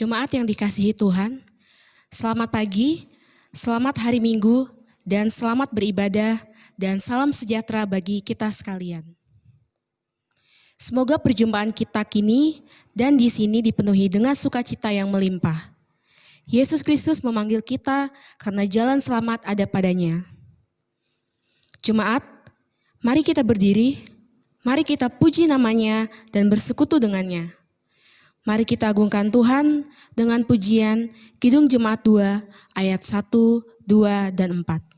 Jemaat yang dikasihi Tuhan, selamat pagi, selamat hari Minggu, dan selamat beribadah, dan salam sejahtera bagi kita sekalian. Semoga perjumpaan kita kini dan di sini dipenuhi dengan sukacita yang melimpah. Yesus Kristus memanggil kita karena jalan selamat ada padanya. Jemaat, mari kita berdiri, mari kita puji namanya dan bersekutu dengannya. Mari kita agungkan Tuhan dengan pujian Kidung Jemaat 2 ayat 1, 2, dan 4.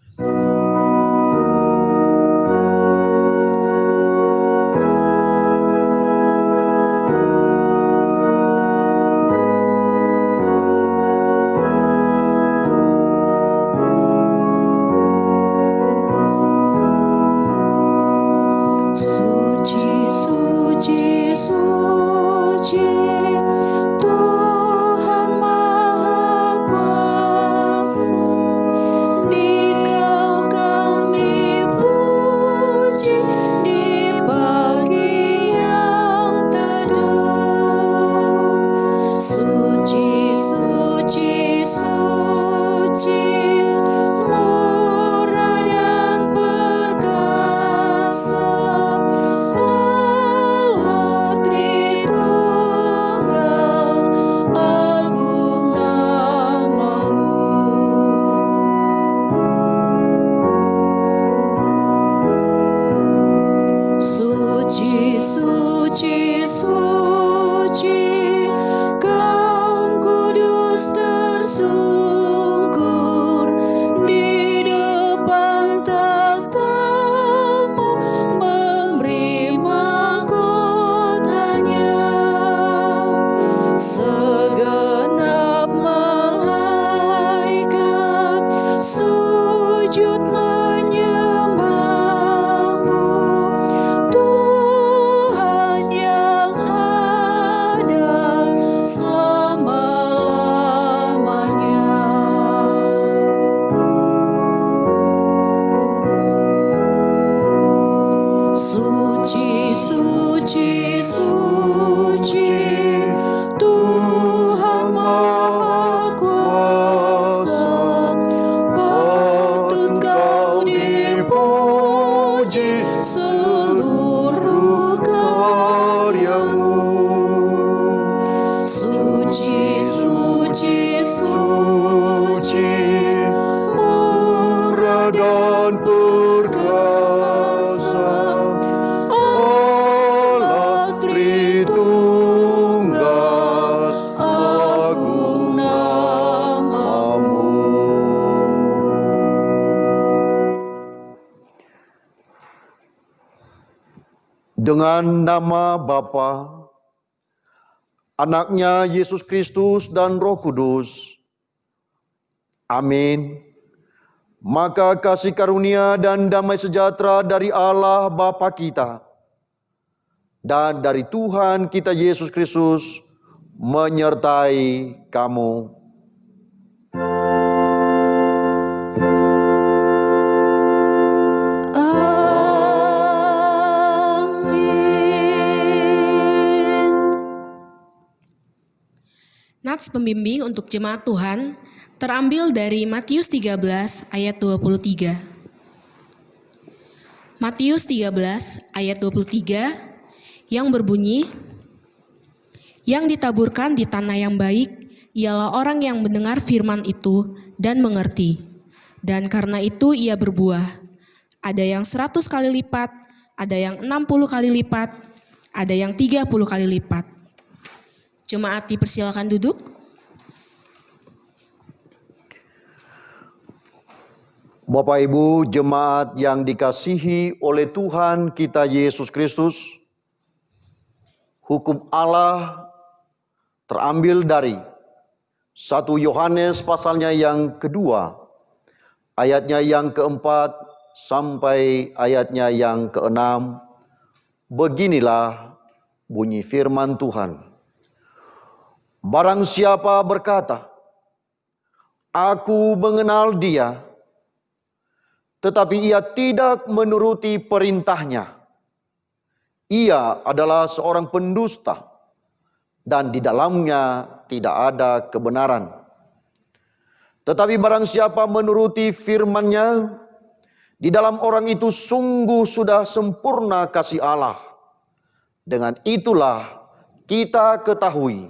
Dengan nama Bapa, Anaknya Yesus Kristus dan Roh Kudus. Amin. Maka kasih karunia dan damai sejahtera dari Allah Bapa kita dan dari Tuhan kita Yesus Kristus menyertai kamu. Nats pembimbing untuk jemaat Tuhan terambil dari Matius 13 ayat 23. Matius 13 ayat 23 yang berbunyi, "Yang ditaburkan di tanah yang baik ialah orang yang mendengar firman itu dan mengerti, dan karena itu ia berbuah. Ada yang 100 kali lipat, ada yang 60 kali lipat, ada yang 30 kali lipat." Jemaat dipersilakan duduk. Bapak Ibu jemaat yang dikasihi oleh Tuhan kita Yesus Kristus, hukum Allah terambil dari 1 Yohanes pasalnya yang kedua, ayatnya yang keempat sampai ayatnya yang keenam. Beginilah bunyi firman Tuhan. Barang siapa berkata, "Aku mengenal Dia," tetapi ia tidak menuruti perintahnya, ia adalah seorang pendusta, dan di dalamnya tidak ada kebenaran. Tetapi barang siapa menuruti firman-Nya, di dalam orang itu sungguh sudah sempurna kasih Allah. Dengan itulah kita ketahui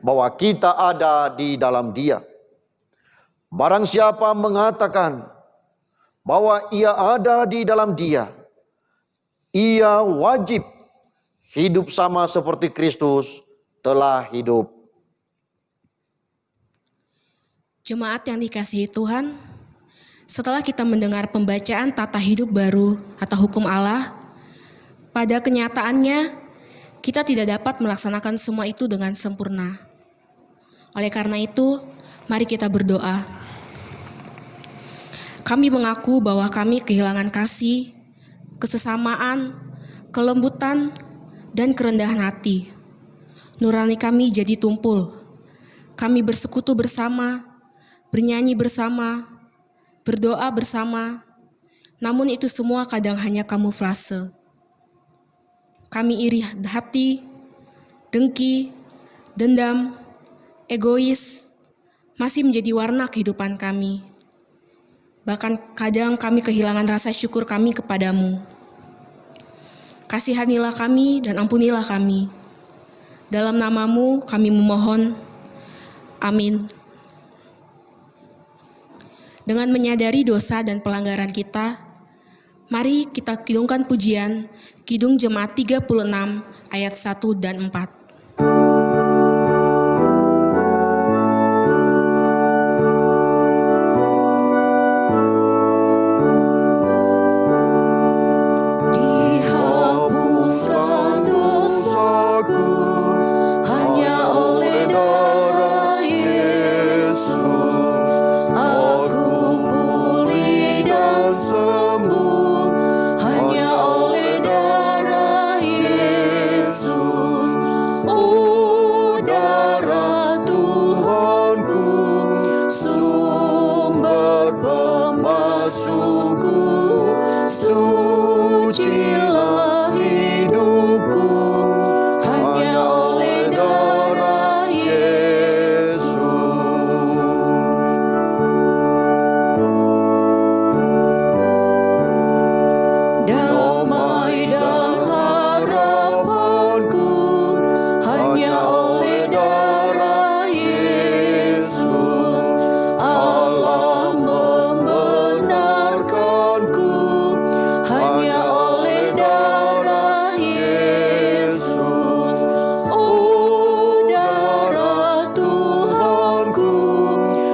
bahwa kita ada di dalam Dia. Barang siapa mengatakan bahwa ia ada di dalam Dia, ia wajib hidup sama seperti Kristus telah hidup. Jemaat yang dikasihi Tuhan, setelah kita mendengar pembacaan tata hidup baru atau hukum Allah, pada kenyataannya kita tidak dapat melaksanakan semua itu dengan sempurna. Oleh karena itu, mari kita berdoa. Kami mengaku bahwa kami kehilangan kasih, kesesamaan, kelembutan, dan kerendahan hati. Nurani kami jadi tumpul. Kami bersekutu bersama, bernyanyi bersama, berdoa bersama, namun itu semua kadang hanya kamuflase. Kami iri hati, dengki, dendam, egois, masih menjadi warna kehidupan kami. Bahkan kadang kami kehilangan rasa syukur kami kepadamu. Kasihanilah kami dan ampunilah kami. Dalam nama-Mu kami memohon. Amin. Dengan menyadari dosa dan pelanggaran kita, mari kita kidungkan pujian Kidung Jemaat 36 ayat 1 dan 4. Dihapuskan dosaku hanya oleh darah Yesus. Aku pulih dan sembuh hanya oleh darah Yesus. Oh, darah Tuhanku, sumber pembasuhku, sucilah hidupku hanya oleh darah Yesus. Damai dan harapanku hanya oleh darah Yesus. Allah membenarkanku hanya oleh darah Yesus. Oh, darah Tuhanku,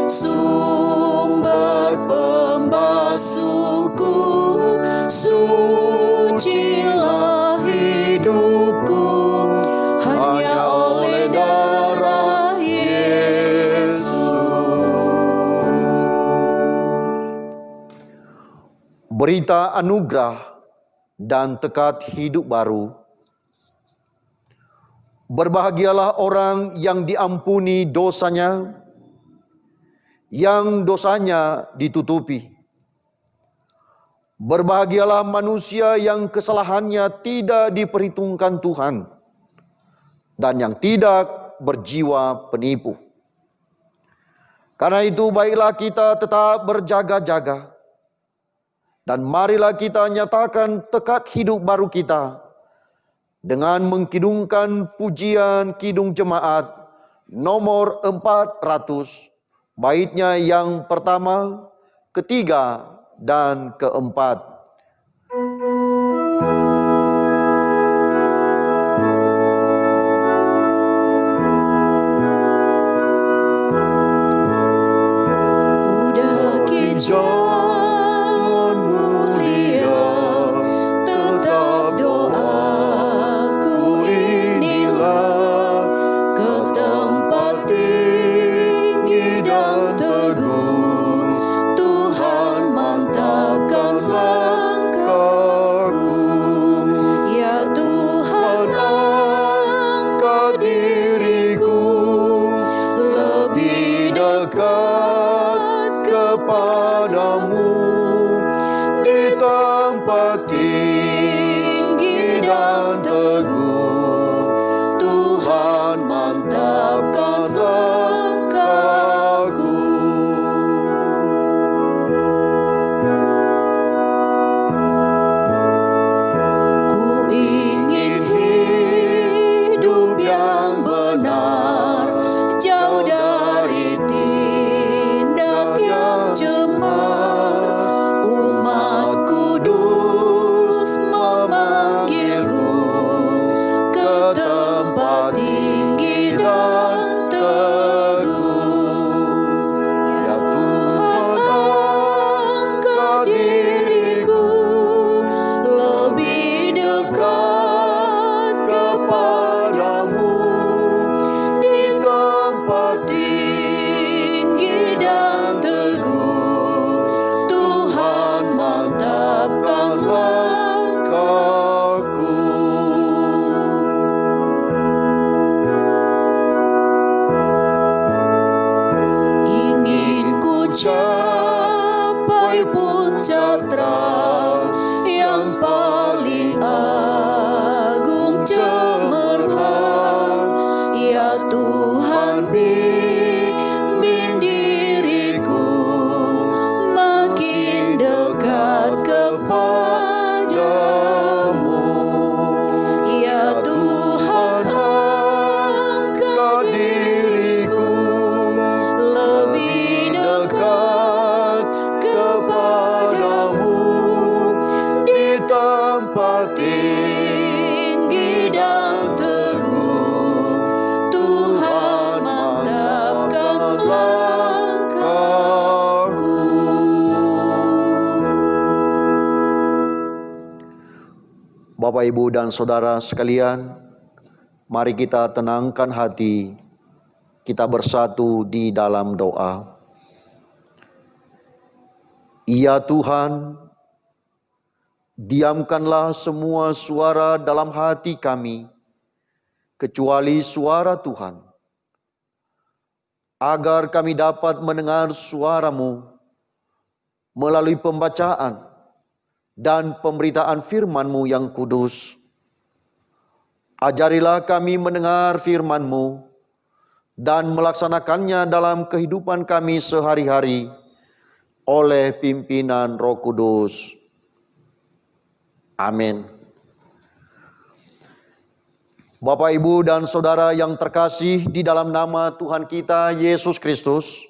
sumber pembasuhku, sucilah hidupku hanya oleh darah Yesus. Berita anugerah dan tekad hidup baru. Berbahagialah orang yang diampuni dosanya, yang dosanya ditutupi. Berbahagialah manusia yang kesalahannya tidak diperhitungkan Tuhan, dan yang tidak berjiwa penipu. Karena itu baiklah kita tetap berjaga-jaga, dan marilah kita nyatakan tekad hidup baru kita dengan mengkidungkan pujian Kidung Jemaat nomor 400, baitnya yang pertama, ketiga, dan keempat. Kudaki jalan mulia, tetap doaku inilah, ke tempat tinggi dan teguh Tuhan mantapkan langkahku. Ya Tuhan, angkat diriku lebih dekat kepadamu, di tempat tinggi dan teguh Tuhan mantapkan tempat tinggi dan teguh, Tuhan mantapkan langkahku. Bapak, Ibu, dan Saudara sekalian, mari kita tenangkan hati, kita bersatu di dalam doa. Ya Tuhan, diamkanlah semua suara dalam hati kami, kecuali suara Tuhan, agar kami dapat mendengar suara-Mu melalui pembacaan dan pemberitaan firman-Mu yang kudus. Ajarilah kami mendengar firman-Mu dan melaksanakannya dalam kehidupan kami sehari-hari oleh pimpinan Roh Kudus. Amin. Bapak, Ibu, dan Saudara yang terkasih di dalam nama Tuhan kita Yesus Kristus,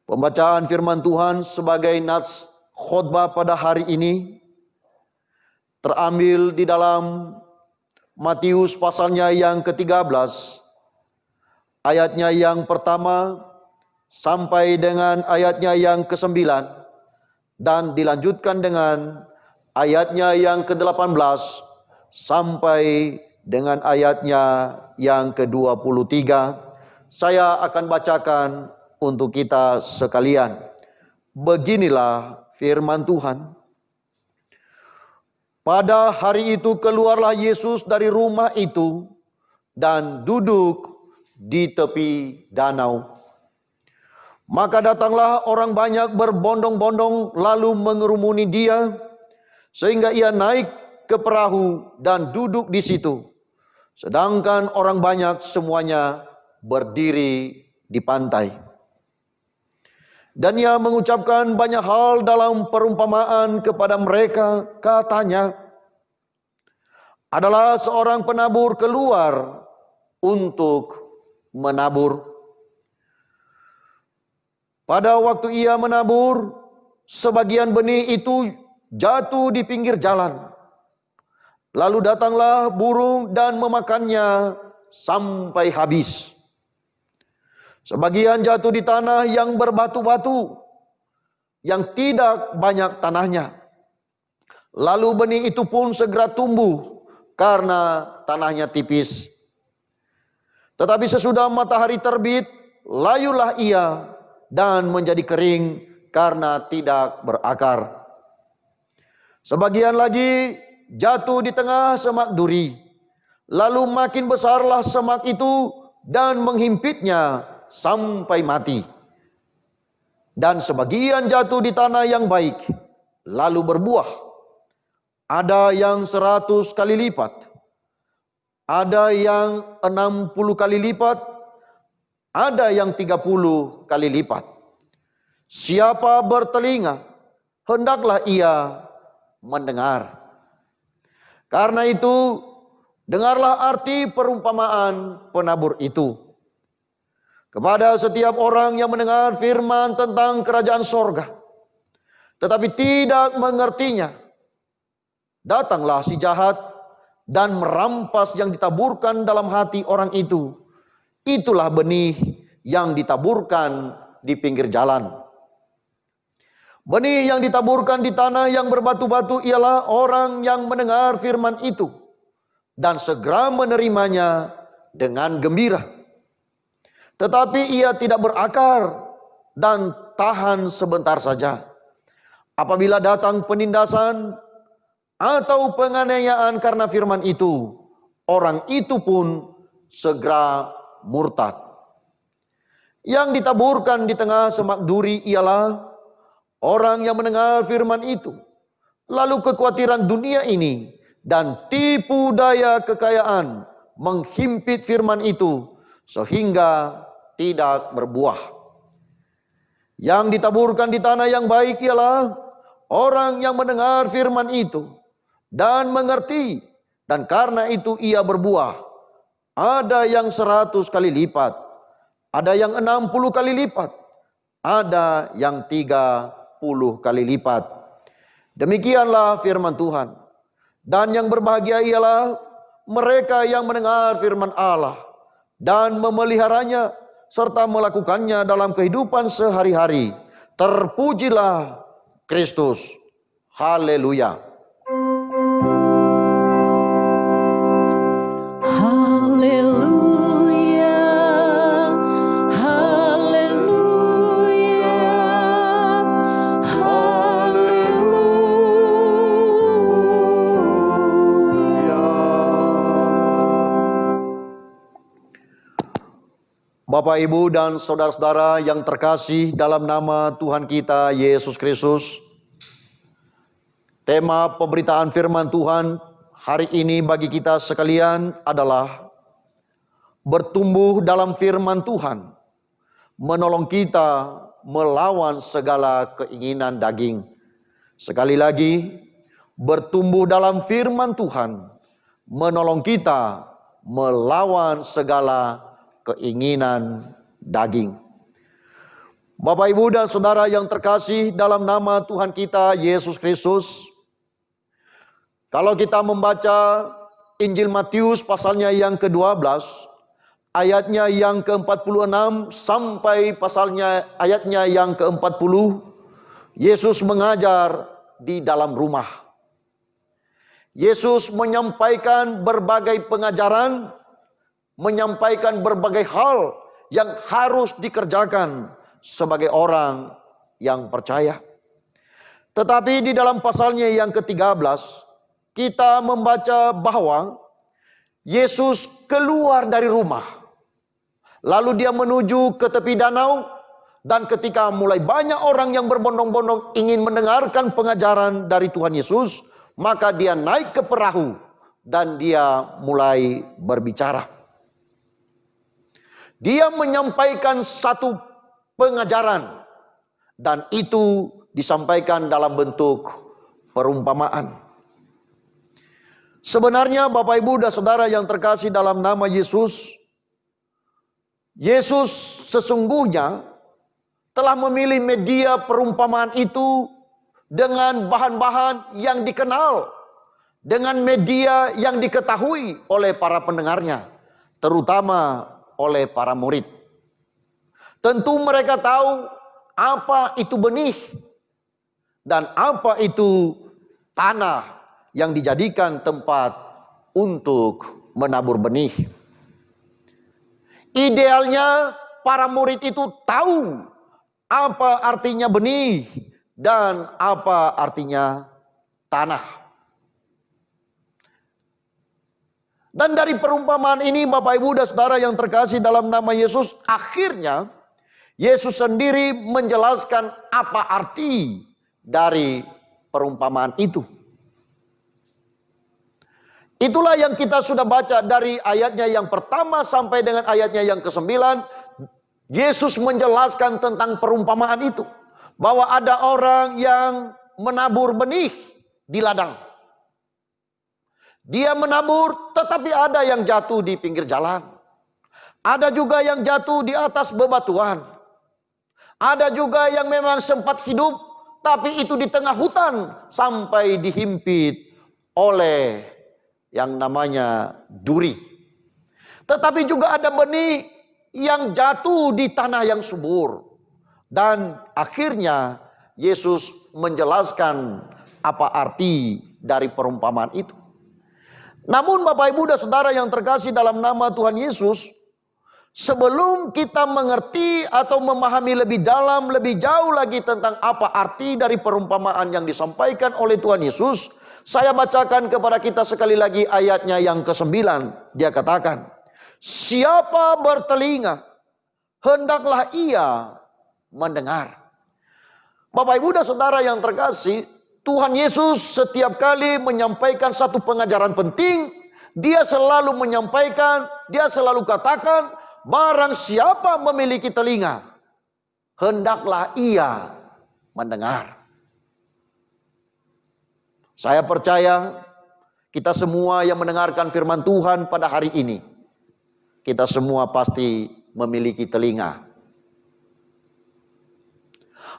pembacaan firman Tuhan sebagai nats khotbah pada hari ini terambil di dalam Matius pasalnya yang ke-13, ayatnya yang pertama sampai dengan ayatnya yang ke-9, dan dilanjutkan dengan ayatnya yang ke-18 sampai dengan ayatnya yang ke-23. Saya akan bacakan untuk kita sekalian. Beginilah firman Tuhan. Pada hari itu keluarlah Yesus dari rumah itu dan duduk di tepi danau. Maka datanglah orang banyak berbondong-bondong lalu mengerumuni dia, sehingga ia naik ke perahu dan duduk di situ. Sedangkan orang banyak semuanya berdiri di pantai. Dan ia mengucapkan banyak hal dalam perumpamaan kepada mereka. Katanya, adalah seorang penabur keluar untuk menabur. Pada waktu ia menabur, sebagian benih itu jatuh di pinggir jalan. Lalu datanglah burung dan memakannya sampai habis. Sebagian jatuh di tanah yang berbatu-batu, yang tidak banyak tanahnya. Lalu benih itu pun segera tumbuh karena tanahnya tipis. Tetapi sesudah matahari terbit, layulah ia dan menjadi kering karena tidak berakar. Sebagian lagi jatuh di tengah semak duri. Lalu makin besarlah semak itu dan menghimpitnya sampai mati. Dan sebagian jatuh di tanah yang baik, lalu berbuah. Ada yang 100 kali lipat, ada yang 60 kali lipat, ada yang 30 kali lipat. Siapa bertelinga, hendaklah ia mendengar. Karena itu, dengarlah arti perumpamaan penabur itu. Kepada setiap orang yang mendengar firman tentang kerajaan sorga, tetapi tidak mengertinya, datanglah si jahat dan merampas yang ditaburkan dalam hati orang itu. Itulah benih yang ditaburkan di pinggir jalan. Benih yang ditaburkan di tanah yang berbatu-batu ialah orang yang mendengar firman itu dan segera menerimanya dengan gembira. Tetapi ia tidak berakar dan tahan sebentar saja. Apabila datang penindasan atau penganiayaan karena firman itu, orang itu pun segera murtad. Yang ditaburkan di tengah semak duri ialah orang yang mendengar firman itu, lalu kekhawatiran dunia ini dan tipu daya kekayaan menghimpit firman itu sehingga tidak berbuah. Yang ditaburkan di tanah yang baik ialah orang yang mendengar firman itu dan mengerti, dan karena itu ia berbuah. Ada yang 100 kali lipat, ada yang 60 kali lipat, ada yang 30 kali lipat. Demikianlah firman Tuhan. Dan yang berbahagia ialah mereka yang mendengar firman Allah dan memeliharanya serta melakukannya dalam kehidupan sehari-hari. Terpujilah Kristus. Haleluya. Haleluya, haleluya, haleluya. Bapak, Ibu, dan saudara-saudara yang terkasih dalam nama Tuhan kita Yesus Kristus, tema pemberitaan firman Tuhan hari ini bagi kita sekalian adalah bertumbuh dalam firman Tuhan, menolong kita melawan segala keinginan daging. Sekali lagi, bertumbuh dalam firman Tuhan, menolong kita melawan segala keinginan daging. Bapak, Ibu, dan saudara yang terkasih dalam nama Tuhan kita Yesus Kristus, kalau kita membaca Injil Matius pasalnya yang ke-12, ayatnya yang ke-46 sampai ayatnya yang ke-40, Yesus mengajar di dalam rumah. Yesus menyampaikan berbagai pengajaran, menyampaikan berbagai hal yang harus dikerjakan sebagai orang yang percaya. Tetapi di dalam pasalnya yang ke-13, kita membaca bahwa Yesus keluar dari rumah. Lalu dia menuju ke tepi danau, dan ketika mulai banyak orang yang berbondong-bondong ingin mendengarkan pengajaran dari Tuhan Yesus, maka dia naik ke perahu dan dia mulai berbicara. Dia menyampaikan satu pengajaran, dan itu disampaikan dalam bentuk perumpamaan. Sebenarnya Bapak, Ibu, dan saudara yang terkasih dalam nama Yesus, Yesus sesungguhnya telah memilih media perumpamaan itu dengan bahan-bahan yang dikenal, dengan media yang diketahui oleh para pendengarnya, terutama oleh para murid. Tentu mereka tahu apa itu benih dan apa itu tanah yang dijadikan tempat untuk menabur benih. Idealnya para murid itu tahu apa artinya benih dan apa artinya tanah. Dan dari perumpamaan ini, Bapak, Ibu, dan saudara yang terkasih dalam nama Yesus, akhirnya Yesus sendiri menjelaskan apa arti dari perumpamaan itu. Itulah yang kita sudah baca dari ayatnya yang pertama sampai dengan ayatnya yang ke-9. Yesus menjelaskan tentang perumpamaan itu, bahwa ada orang yang menabur benih di ladang. Dia menabur, tetapi ada yang jatuh di pinggir jalan. Ada juga yang jatuh di atas bebatuan. Ada juga yang memang sempat hidup, tapi itu di tengah hutan sampai dihimpit oleh yang namanya duri. Tetapi juga ada benih yang jatuh di tanah yang subur. Dan akhirnya Yesus menjelaskan apa arti dari perumpamaan itu. Namun Bapak, Ibu, dan saudara yang terkasih dalam nama Tuhan Yesus, sebelum kita mengerti atau memahami lebih dalam, lebih jauh lagi tentang apa arti dari perumpamaan yang disampaikan oleh Tuhan Yesus, saya bacakan kepada kita sekali lagi ayatnya yang ke-9. Dia katakan, siapa bertelinga, hendaklah ia mendengar. Bapak, Ibu, dan saudara yang terkasih, Tuhan Yesus setiap kali menyampaikan satu pengajaran penting, dia selalu menyampaikan, dia selalu katakan, barang siapa memiliki telinga, hendaklah ia mendengar. Saya percaya kita semua yang mendengarkan firman Tuhan pada hari ini, kita semua pasti memiliki telinga.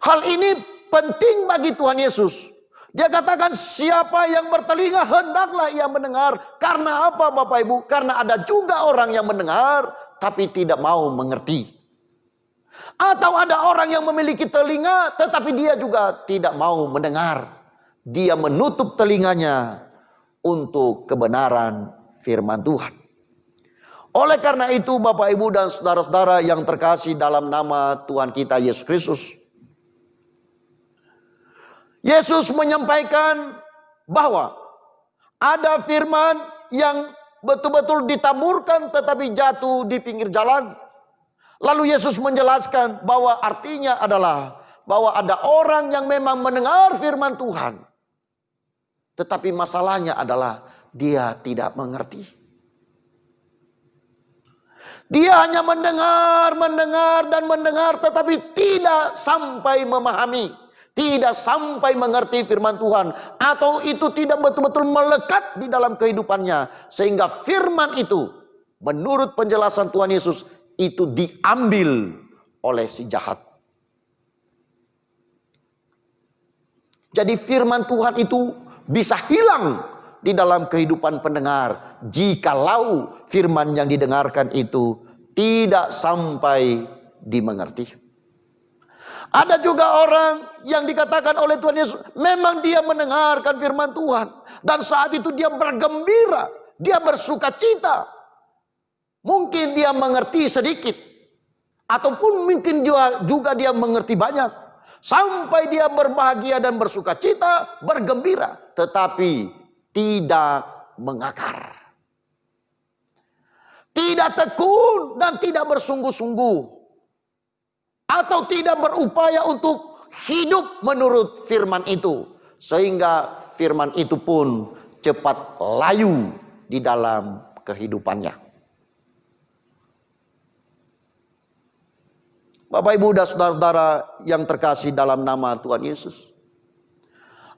Hal ini penting bagi Tuhan Yesus. Dia katakan siapa yang bertelinga hendaklah ia mendengar. Karena apa Bapak Ibu? Karena ada juga orang yang mendengar tapi tidak mau mengerti. Atau ada orang yang memiliki telinga tetapi dia juga tidak mau mendengar. Dia menutup telinganya untuk kebenaran firman Tuhan. Oleh karena itu Bapak Ibu dan saudara-saudara yang terkasih dalam nama Tuhan kita Yesus Kristus, Yesus menyampaikan bahwa ada firman yang betul-betul ditaburkan tetapi jatuh di pinggir jalan. Lalu Yesus menjelaskan bahwa artinya adalah bahwa ada orang yang memang mendengar firman Tuhan, tetapi masalahnya adalah dia tidak mengerti. Dia hanya mendengar dan mendengar tetapi tidak sampai memahami, tidak sampai mengerti firman Tuhan, atau itu tidak betul-betul melekat di dalam kehidupannya, sehingga firman itu menurut penjelasan Tuhan Yesus itu diambil oleh si jahat. Jadi firman Tuhan itu bisa hilang di dalam kehidupan pendengar jikalau firman yang didengarkan itu tidak sampai dimengerti. Ada juga orang yang dikatakan oleh Tuhan Yesus, memang dia mendengarkan firman Tuhan dan saat itu dia bergembira, dia bersuka cita. Mungkin dia mengerti sedikit, ataupun mungkin juga dia mengerti banyak, sampai dia berbahagia dan bersuka cita, bergembira, tetapi tidak mengakar, tidak tekun dan tidak bersungguh-sungguh, atau tidak berupaya untuk hidup menurut firman itu, sehingga firman itu pun cepat layu di dalam kehidupannya. Bapak Ibu dan saudara-saudara yang terkasih dalam nama Tuhan Yesus,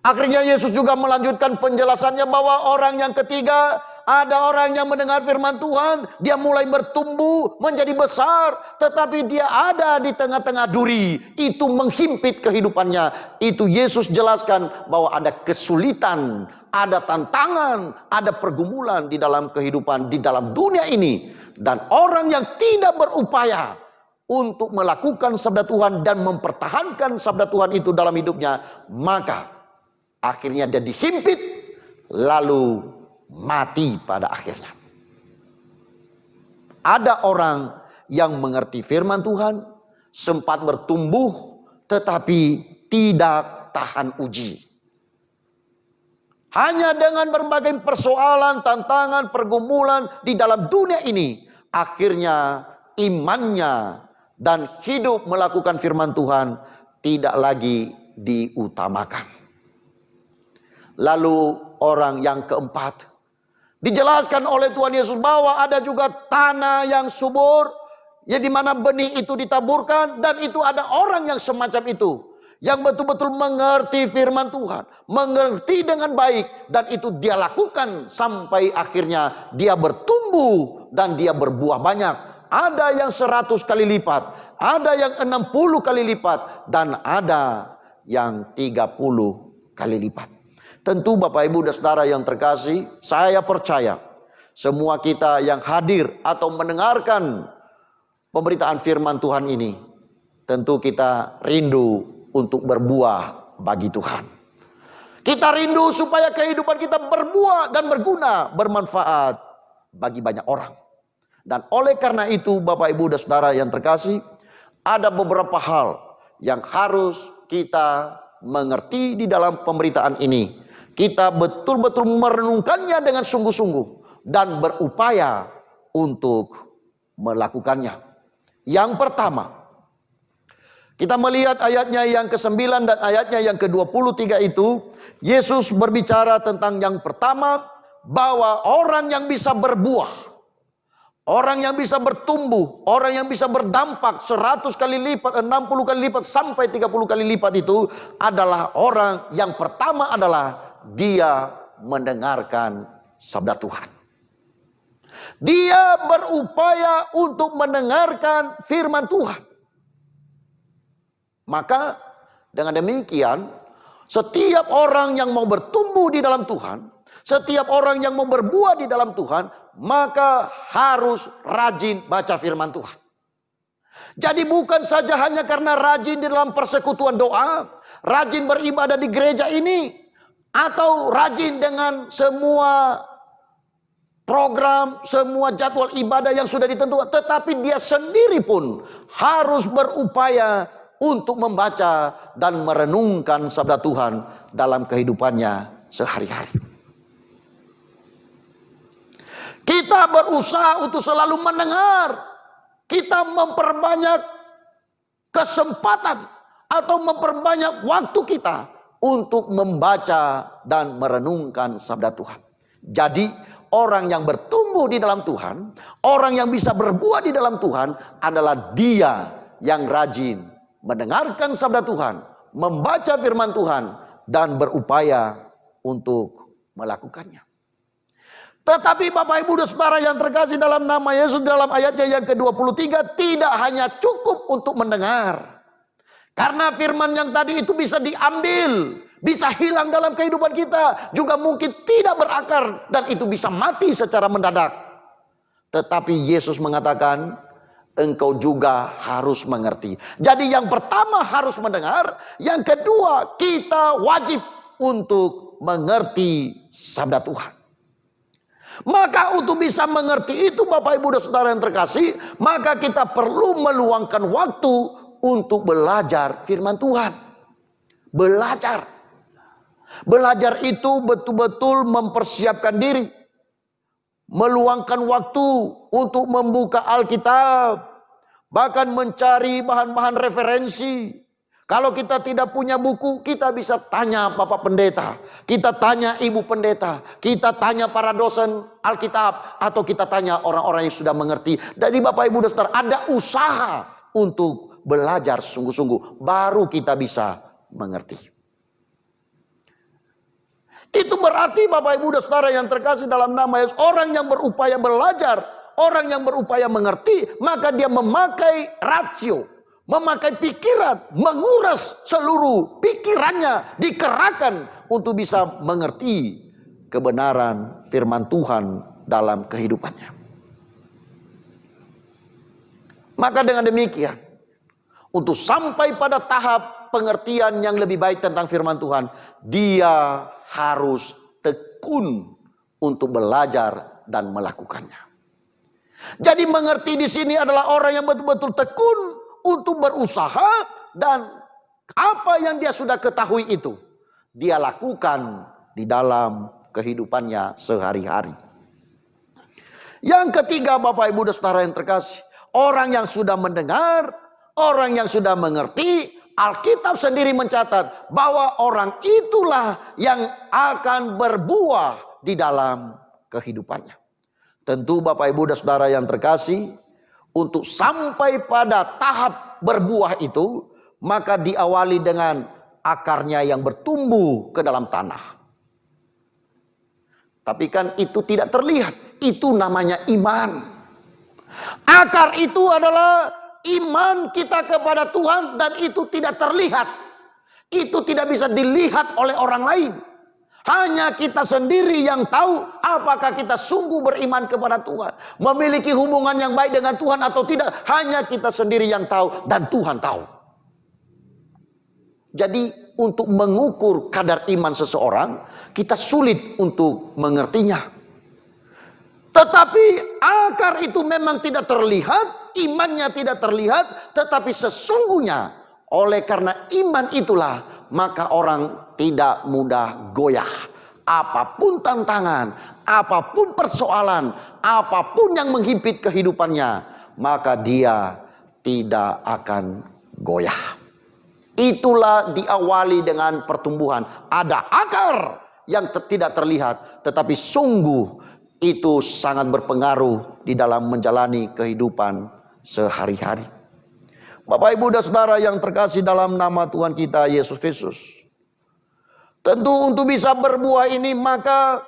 akhirnya Yesus juga melanjutkan penjelasannya bahwa orang yang ketiga, ada orang yang mendengar firman Tuhan, dia mulai bertumbuh menjadi besar, tetapi dia ada di tengah-tengah duri, itu menghimpit kehidupannya. Itu Yesus jelaskan bahwa ada kesulitan, ada tantangan, ada pergumulan di dalam kehidupan, di dalam dunia ini. Dan orang yang tidak berupaya untuk melakukan sabda Tuhan dan mempertahankan sabda Tuhan itu dalam hidupnya, maka akhirnya dia dihimpit lalu mati pada akhirnya. Ada orang yang mengerti firman Tuhan, sempat bertumbuh tetapi tidak tahan uji. Hanya dengan berbagai persoalan, tantangan, pergumulan di dalam dunia ini, akhirnya imannya dan hidup melakukan firman Tuhan tidak lagi diutamakan. Lalu orang yang keempat, dijelaskan oleh Tuhan Yesus bahwa ada juga tanah yang subur, ya, di mana benih itu ditaburkan, dan itu ada orang yang semacam itu, yang betul-betul mengerti firman Tuhan, mengerti dengan baik, dan itu dia lakukan sampai akhirnya dia bertumbuh dan dia berbuah banyak. Ada yang 100 kali lipat, ada yang 60 kali lipat, dan ada yang 30 kali lipat. Tentu Bapak Ibu dan saudara yang terkasih, saya percaya semua kita yang hadir atau mendengarkan pemberitaan firman Tuhan ini, tentu kita rindu untuk berbuah bagi Tuhan. Kita rindu supaya kehidupan kita berbuah dan berguna, bermanfaat bagi banyak orang. Dan oleh karena itu Bapak Ibu dan saudara yang terkasih, ada beberapa hal yang harus kita mengerti di dalam pemberitaan ini. Kita betul-betul merenungkannya dengan sungguh-sungguh dan berupaya untuk melakukannya. Yang pertama, kita melihat ayatnya yang ke-9 dan ayatnya yang ke-23 itu, Yesus berbicara tentang yang pertama, bahwa orang yang bisa berbuah, orang yang bisa bertumbuh, orang yang bisa berdampak 100 kali lipat, 60 kali lipat, sampai 30 kali lipat itu adalah orang yang pertama adalah dia mendengarkan sabda Tuhan. Dia berupaya untuk mendengarkan firman Tuhan. Maka dengan demikian, Setiap orang yang mau bertumbuh di dalam Tuhan, setiap orang yang mau berbuah di dalam Tuhan, maka harus rajin baca firman Tuhan. Jadi bukan saja hanya karena rajin di dalam persekutuan doa, rajin beribadah di gereja ini, atau rajin dengan semua program, semua jadwal ibadah yang sudah ditentukan, tetapi dia sendiri pun harus berupaya untuk membaca dan merenungkan sabda Tuhan dalam kehidupannya sehari-hari. Kita berusaha untuk selalu mendengar. Kita memperbanyak kesempatan atau memperbanyak waktu kita untuk membaca dan merenungkan sabda Tuhan. Jadi orang yang bertumbuh di dalam Tuhan, orang yang bisa berbuah di dalam Tuhan adalah dia yang rajin mendengarkan sabda Tuhan, membaca firman Tuhan, dan berupaya untuk melakukannya. Tetapi Bapak Ibu dan Saudara yang terkasih dalam nama Yesus, dalam ayatnya yang ke-23, tidak hanya cukup untuk mendengar. Karena firman yang tadi itu bisa diambil, bisa hilang dalam kehidupan kita, juga mungkin tidak berakar, dan itu bisa mati secara mendadak. Tetapi Yesus mengatakan, engkau juga harus mengerti. Jadi yang pertama harus mendengar, yang kedua kita wajib untuk mengerti sabda Tuhan. Maka untuk bisa mengerti itu Bapak Ibu dan Saudara yang terkasih, maka kita perlu meluangkan waktu untuk belajar firman Tuhan. Belajar itu betul-betul mempersiapkan diri. Meluangkan waktu untuk membuka Alkitab. Bahkan mencari bahan-bahan referensi. Kalau kita tidak punya buku, kita bisa tanya Bapak Pendeta, kita tanya Ibu Pendeta, kita tanya para dosen Alkitab, atau kita tanya orang-orang yang sudah mengerti. Jadi Bapak Ibu dan Saudara, ada usaha untuk belajar sungguh-sungguh, baru kita bisa mengerti. Itu berarti Bapak Ibu dan Saudara yang terkasih dalam nama Yesus, orang yang berupaya belajar, orang yang berupaya mengerti, maka dia memakai rasio, memakai pikiran, menguras seluruh pikirannya, dikerahkan untuk bisa mengerti kebenaran firman Tuhan dalam kehidupannya. Maka dengan demikian, untuk sampai pada tahap pengertian yang lebih baik tentang firman Tuhan, dia harus tekun untuk belajar dan melakukannya. Jadi mengerti di sini adalah orang yang betul-betul tekun untuk berusaha, dan apa yang dia sudah ketahui itu dia lakukan di dalam kehidupannya sehari-hari. Yang ketiga Bapak Ibu dan Saudara yang terkasih, orang yang sudah mendengar, orang yang sudah mengerti, Alkitab sendiri mencatat bahwa orang itulah yang akan berbuah di dalam kehidupannya. Tentu Bapak Ibu dan Saudara yang terkasih, untuk sampai pada tahap berbuah itu, maka diawali dengan akarnya yang bertumbuh ke dalam tanah. Tapi kan itu tidak terlihat, itu namanya iman. Akar itu adalah iman kita kepada Tuhan, dan itu tidak terlihat. Itu tidak bisa dilihat oleh orang lain. Hanya kita sendiri yang tahu apakah kita sungguh beriman kepada Tuhan, memiliki hubungan yang baik dengan Tuhan atau tidak. Hanya kita sendiri yang tahu, dan Tuhan tahu. Jadi untuk mengukur kadar iman seseorang, kita sulit untuk mengertinya. Tetapi akar itu memang tidak terlihat, imannya tidak terlihat, tetapi sesungguhnya oleh karena iman itulah, maka orang tidak mudah goyah. Apapun tantangan, apapun persoalan, apapun yang menghimpit kehidupannya, maka dia tidak akan goyah. Itulah diawali dengan pertumbuhan. Ada akar yang tidak terlihat, tetapi sungguh itu sangat berpengaruh di dalam menjalani kehidupan sehari-hari. Bapak Ibu dan Saudara yang terkasih dalam nama Tuhan kita Yesus Kristus, tentu untuk bisa berbuah ini, maka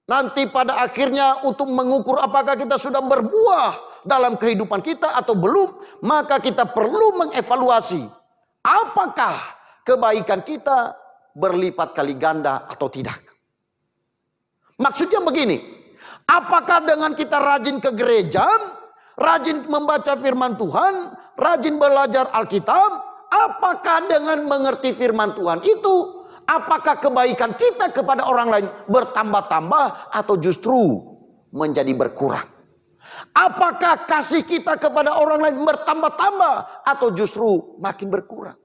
nanti pada akhirnya untuk mengukur apakah kita sudah berbuah dalam kehidupan kita atau belum, maka kita perlu mengevaluasi apakah kebaikan kita, berlipat kali ganda atau tidak. Maksudnya begini, apakah dengan kita rajin ke gereja, rajin membaca firman Tuhan, rajin belajar Alkitab, apakah dengan mengerti firman Tuhan itu, apakah kebaikan kita kepada orang lain bertambah-tambah atau justru menjadi berkurang? Apakah kasih kita kepada orang lain bertambah-tambah atau justru makin berkurang?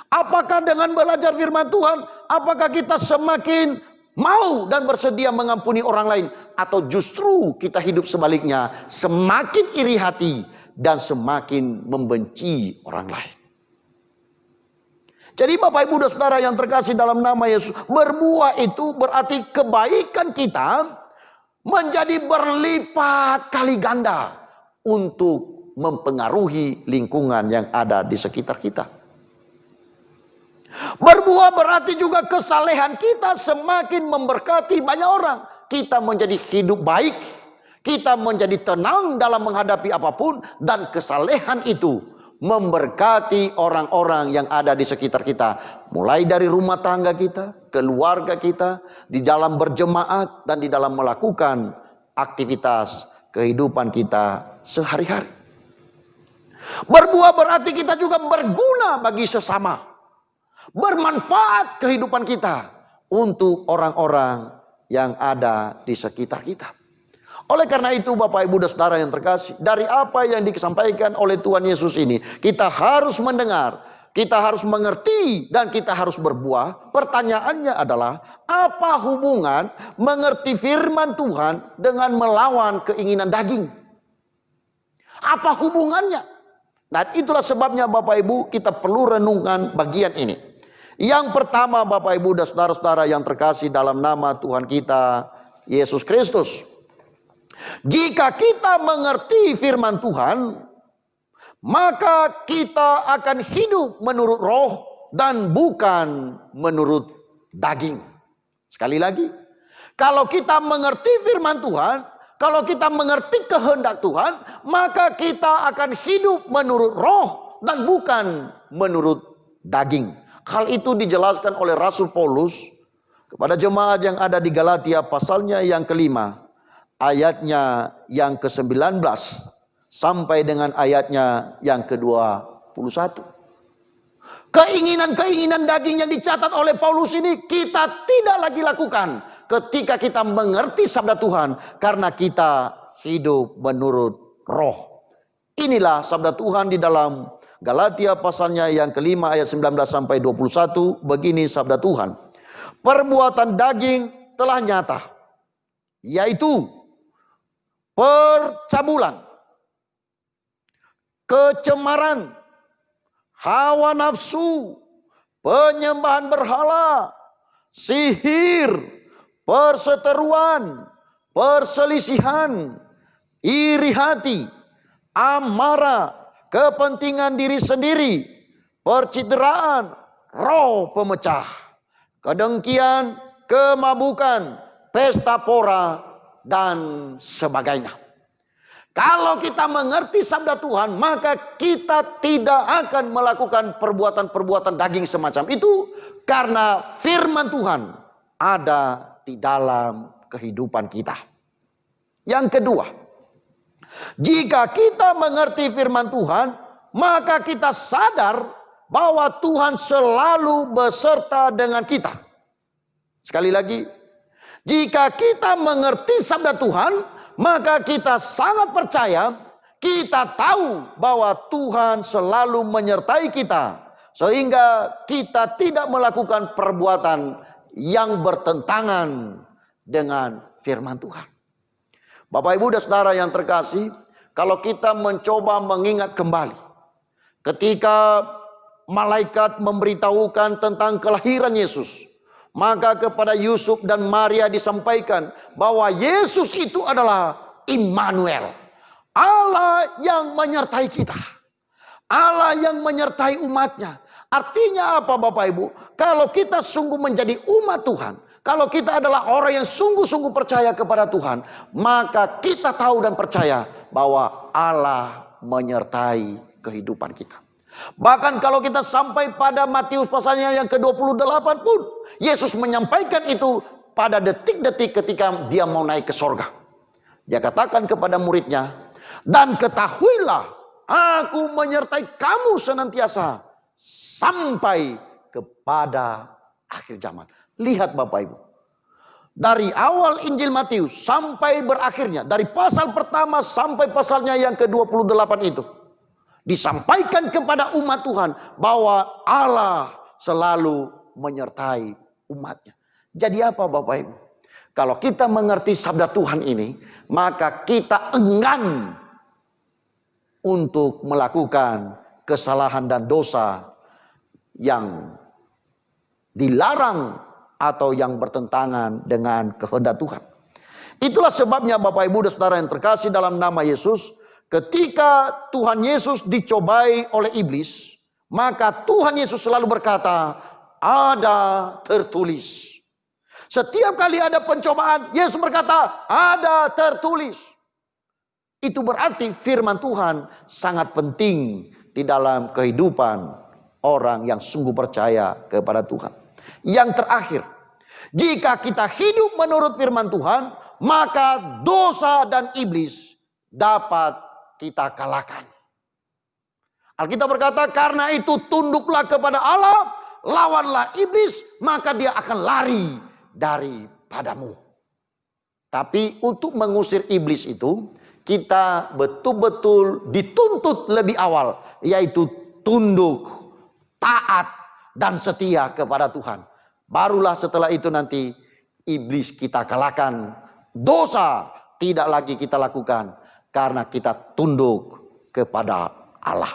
Apakah dengan belajar firman Tuhan, apakah kita semakin mau dan bersedia mengampuni orang lain, atau justru kita hidup sebaliknya, semakin iri hati dan semakin membenci orang lain? Jadi Bapak Ibu dan Saudara yang terkasih dalam nama Yesus, berbuah itu berarti kebaikan kita menjadi berlipat kali ganda untuk mempengaruhi lingkungan yang ada di sekitar kita. Berbuah berarti juga kesalehan kita semakin memberkati banyak orang. Kita menjadi hidup baik, kita menjadi tenang dalam menghadapi apapun, dan kesalehan itu memberkati orang-orang yang ada di sekitar kita. Mulai dari rumah tangga kita, keluarga kita, di dalam berjemaat, dan di dalam melakukan aktivitas kehidupan kita sehari-hari. Berbuah berarti kita juga berguna bagi sesama, bermanfaat kehidupan kita untuk orang-orang yang ada di sekitar kita. Oleh karena itu Bapak Ibu dan Saudara yang terkasih, dari apa yang disampaikan oleh Tuhan Yesus ini, kita harus mendengar, kita harus mengerti, dan kita harus berbuah. Pertanyaannya adalah, apa hubungan mengerti firman Tuhan dengan melawan keinginan daging? Apa hubungannya? Nah, itulah sebabnya Bapak Ibu, kita perlu renungkan bagian ini. Yang pertama Bapak Ibu dan Saudara-saudara yang terkasih dalam nama Tuhan kita Yesus Kristus, jika kita mengerti firman Tuhan, maka kita akan hidup menurut roh dan bukan menurut daging. Sekali lagi, kalau kita mengerti firman Tuhan, kalau kita mengerti kehendak Tuhan, maka kita akan hidup menurut roh dan bukan menurut daging. Hal itu dijelaskan oleh Rasul Paulus kepada jemaat yang ada di Galatia, pasalnya yang kelima, ayatnya yang ke-19 sampai dengan ayatnya yang ke-21. Keinginan-keinginan daging yang dicatat oleh Paulus ini kita tidak lagi lakukan ketika kita mengerti sabda Tuhan, karena kita hidup menurut roh. Inilah sabda Tuhan di dalam Galatia pasalnya yang kelima ayat 19 sampai 21. Begini sabda Tuhan, perbuatan daging telah nyata, yaitu percabulan, kecemaran, hawa nafsu, penyembahan berhala, sihir, perseteruan, perselisihan, iri hati, amarah, kepentingan diri sendiri, percideraan, roh pemecah, kedengkian, kemabukan, pesta pora, dan sebagainya. Kalau kita mengerti sabda Tuhan, maka kita tidak akan melakukan perbuatan-perbuatan daging semacam itu, karena firman Tuhan ada di dalam kehidupan kita. Yang kedua, jika kita mengerti firman Tuhan, maka kita sadar bahwa Tuhan selalu beserta dengan kita. Sekali lagi, jika kita mengerti sabda Tuhan, maka kita sangat percaya, kita tahu bahwa Tuhan selalu menyertai kita, sehingga kita tidak melakukan perbuatan yang bertentangan dengan firman Tuhan. Bapak Ibu dan Saudara yang terkasih, kalau kita mencoba mengingat kembali ketika malaikat memberitahukan tentang kelahiran Yesus, maka kepada Yusuf dan Maria disampaikan bahwa Yesus itu adalah Immanuel, Allah yang menyertai kita, Allah yang menyertai umatnya. Artinya apa Bapak Ibu? Kalau kita sungguh menjadi umat Tuhan, kalau kita adalah orang yang sungguh-sungguh percaya kepada Tuhan, maka kita tahu dan percaya bahwa Allah menyertai kehidupan kita. Bahkan kalau kita sampai pada Matius pasalnya yang ke-28 pun, Yesus menyampaikan itu pada detik-detik ketika dia mau naik ke sorga. Dia katakan kepada muridnya, dan ketahuilah, aku menyertai kamu senantiasa sampai kepada akhir zaman. Lihat Bapak Ibu, dari awal Injil Matius sampai berakhirnya, dari pasal pertama sampai pasalnya yang ke-28 itu, disampaikan kepada umat Tuhan bahwa Allah selalu menyertai umatnya. Jadi apa Bapak Ibu? Kalau kita mengerti sabda Tuhan ini, maka kita enggan untuk melakukan kesalahan dan dosa yang dilarang atau yang bertentangan dengan kehendak Tuhan. Itulah sebabnya Bapak Ibu dan Saudara yang terkasih dalam nama Yesus, ketika Tuhan Yesus dicobai oleh iblis, maka Tuhan Yesus selalu berkata, ada tertulis. Setiap kali ada pencobaan, Yesus berkata, ada tertulis. Itu berarti firman Tuhan sangat penting di dalam kehidupan orang yang sungguh percaya kepada Tuhan. Yang terakhir, jika kita hidup menurut firman Tuhan, maka dosa dan iblis dapat kita kalahkan. Alkitab berkata, karena itu tunduklah kepada Allah, lawanlah iblis, maka dia akan lari daripadamu. Tapi untuk mengusir iblis itu, kita betul-betul dituntut lebih awal, yaitu tunduk, taat, dan setia kepada Tuhan. Barulah setelah itu nanti iblis kita kalahkan, dosa tidak lagi kita lakukan, karena kita tunduk kepada Allah.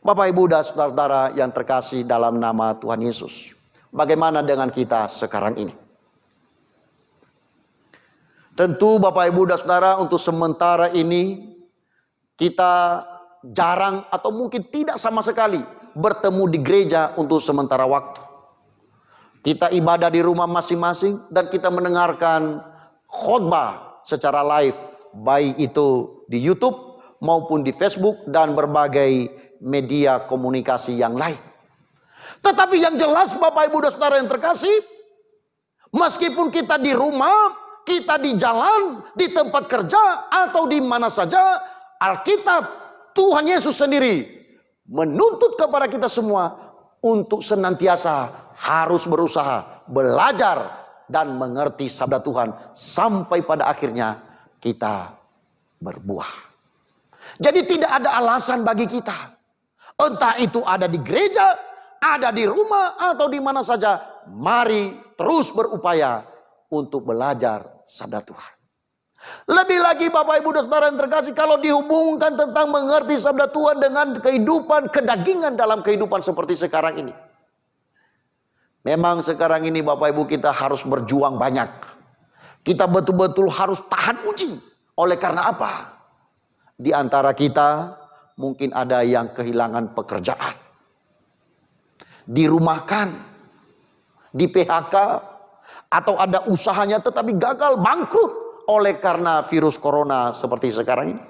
Bapak Ibu dan saudara-saudara yang terkasih dalam nama Tuhan Yesus, bagaimana dengan kita sekarang ini? Tentu Bapak Ibu dan saudara, untuk sementara ini kita jarang atau mungkin tidak sama sekali bertemu di gereja untuk sementara waktu. Kita ibadah di rumah masing-masing dan kita mendengarkan khotbah secara live, baik itu di YouTube maupun di Facebook dan berbagai media komunikasi yang lain. Tetapi yang jelas Bapak Ibu dan Saudara yang terkasih, meskipun kita di rumah, kita di jalan, di tempat kerja, atau di mana saja, Alkitab, Tuhan Yesus sendiri menuntut kepada kita semua untuk senantiasa harus berusaha, belajar, dan mengerti sabda Tuhan sampai pada akhirnya kita berbuah. Jadi tidak ada alasan bagi kita, entah itu ada di gereja, ada di rumah, atau di mana saja, mari terus berupaya untuk belajar sabda Tuhan. Lebih lagi Bapak Ibu dan Saudara yang terkasih, kalau dihubungkan tentang mengerti sabda Tuhan dengan kehidupan kedagingan dalam kehidupan seperti sekarang ini, memang sekarang ini Bapak Ibu kita harus berjuang banyak. Kita betul-betul harus tahan uji. Oleh karena apa? Di antara kita mungkin ada yang kehilangan pekerjaan, dirumahkan, di PHK, atau ada usahanya tetapi gagal, bangkrut oleh karena virus corona seperti sekarang ini.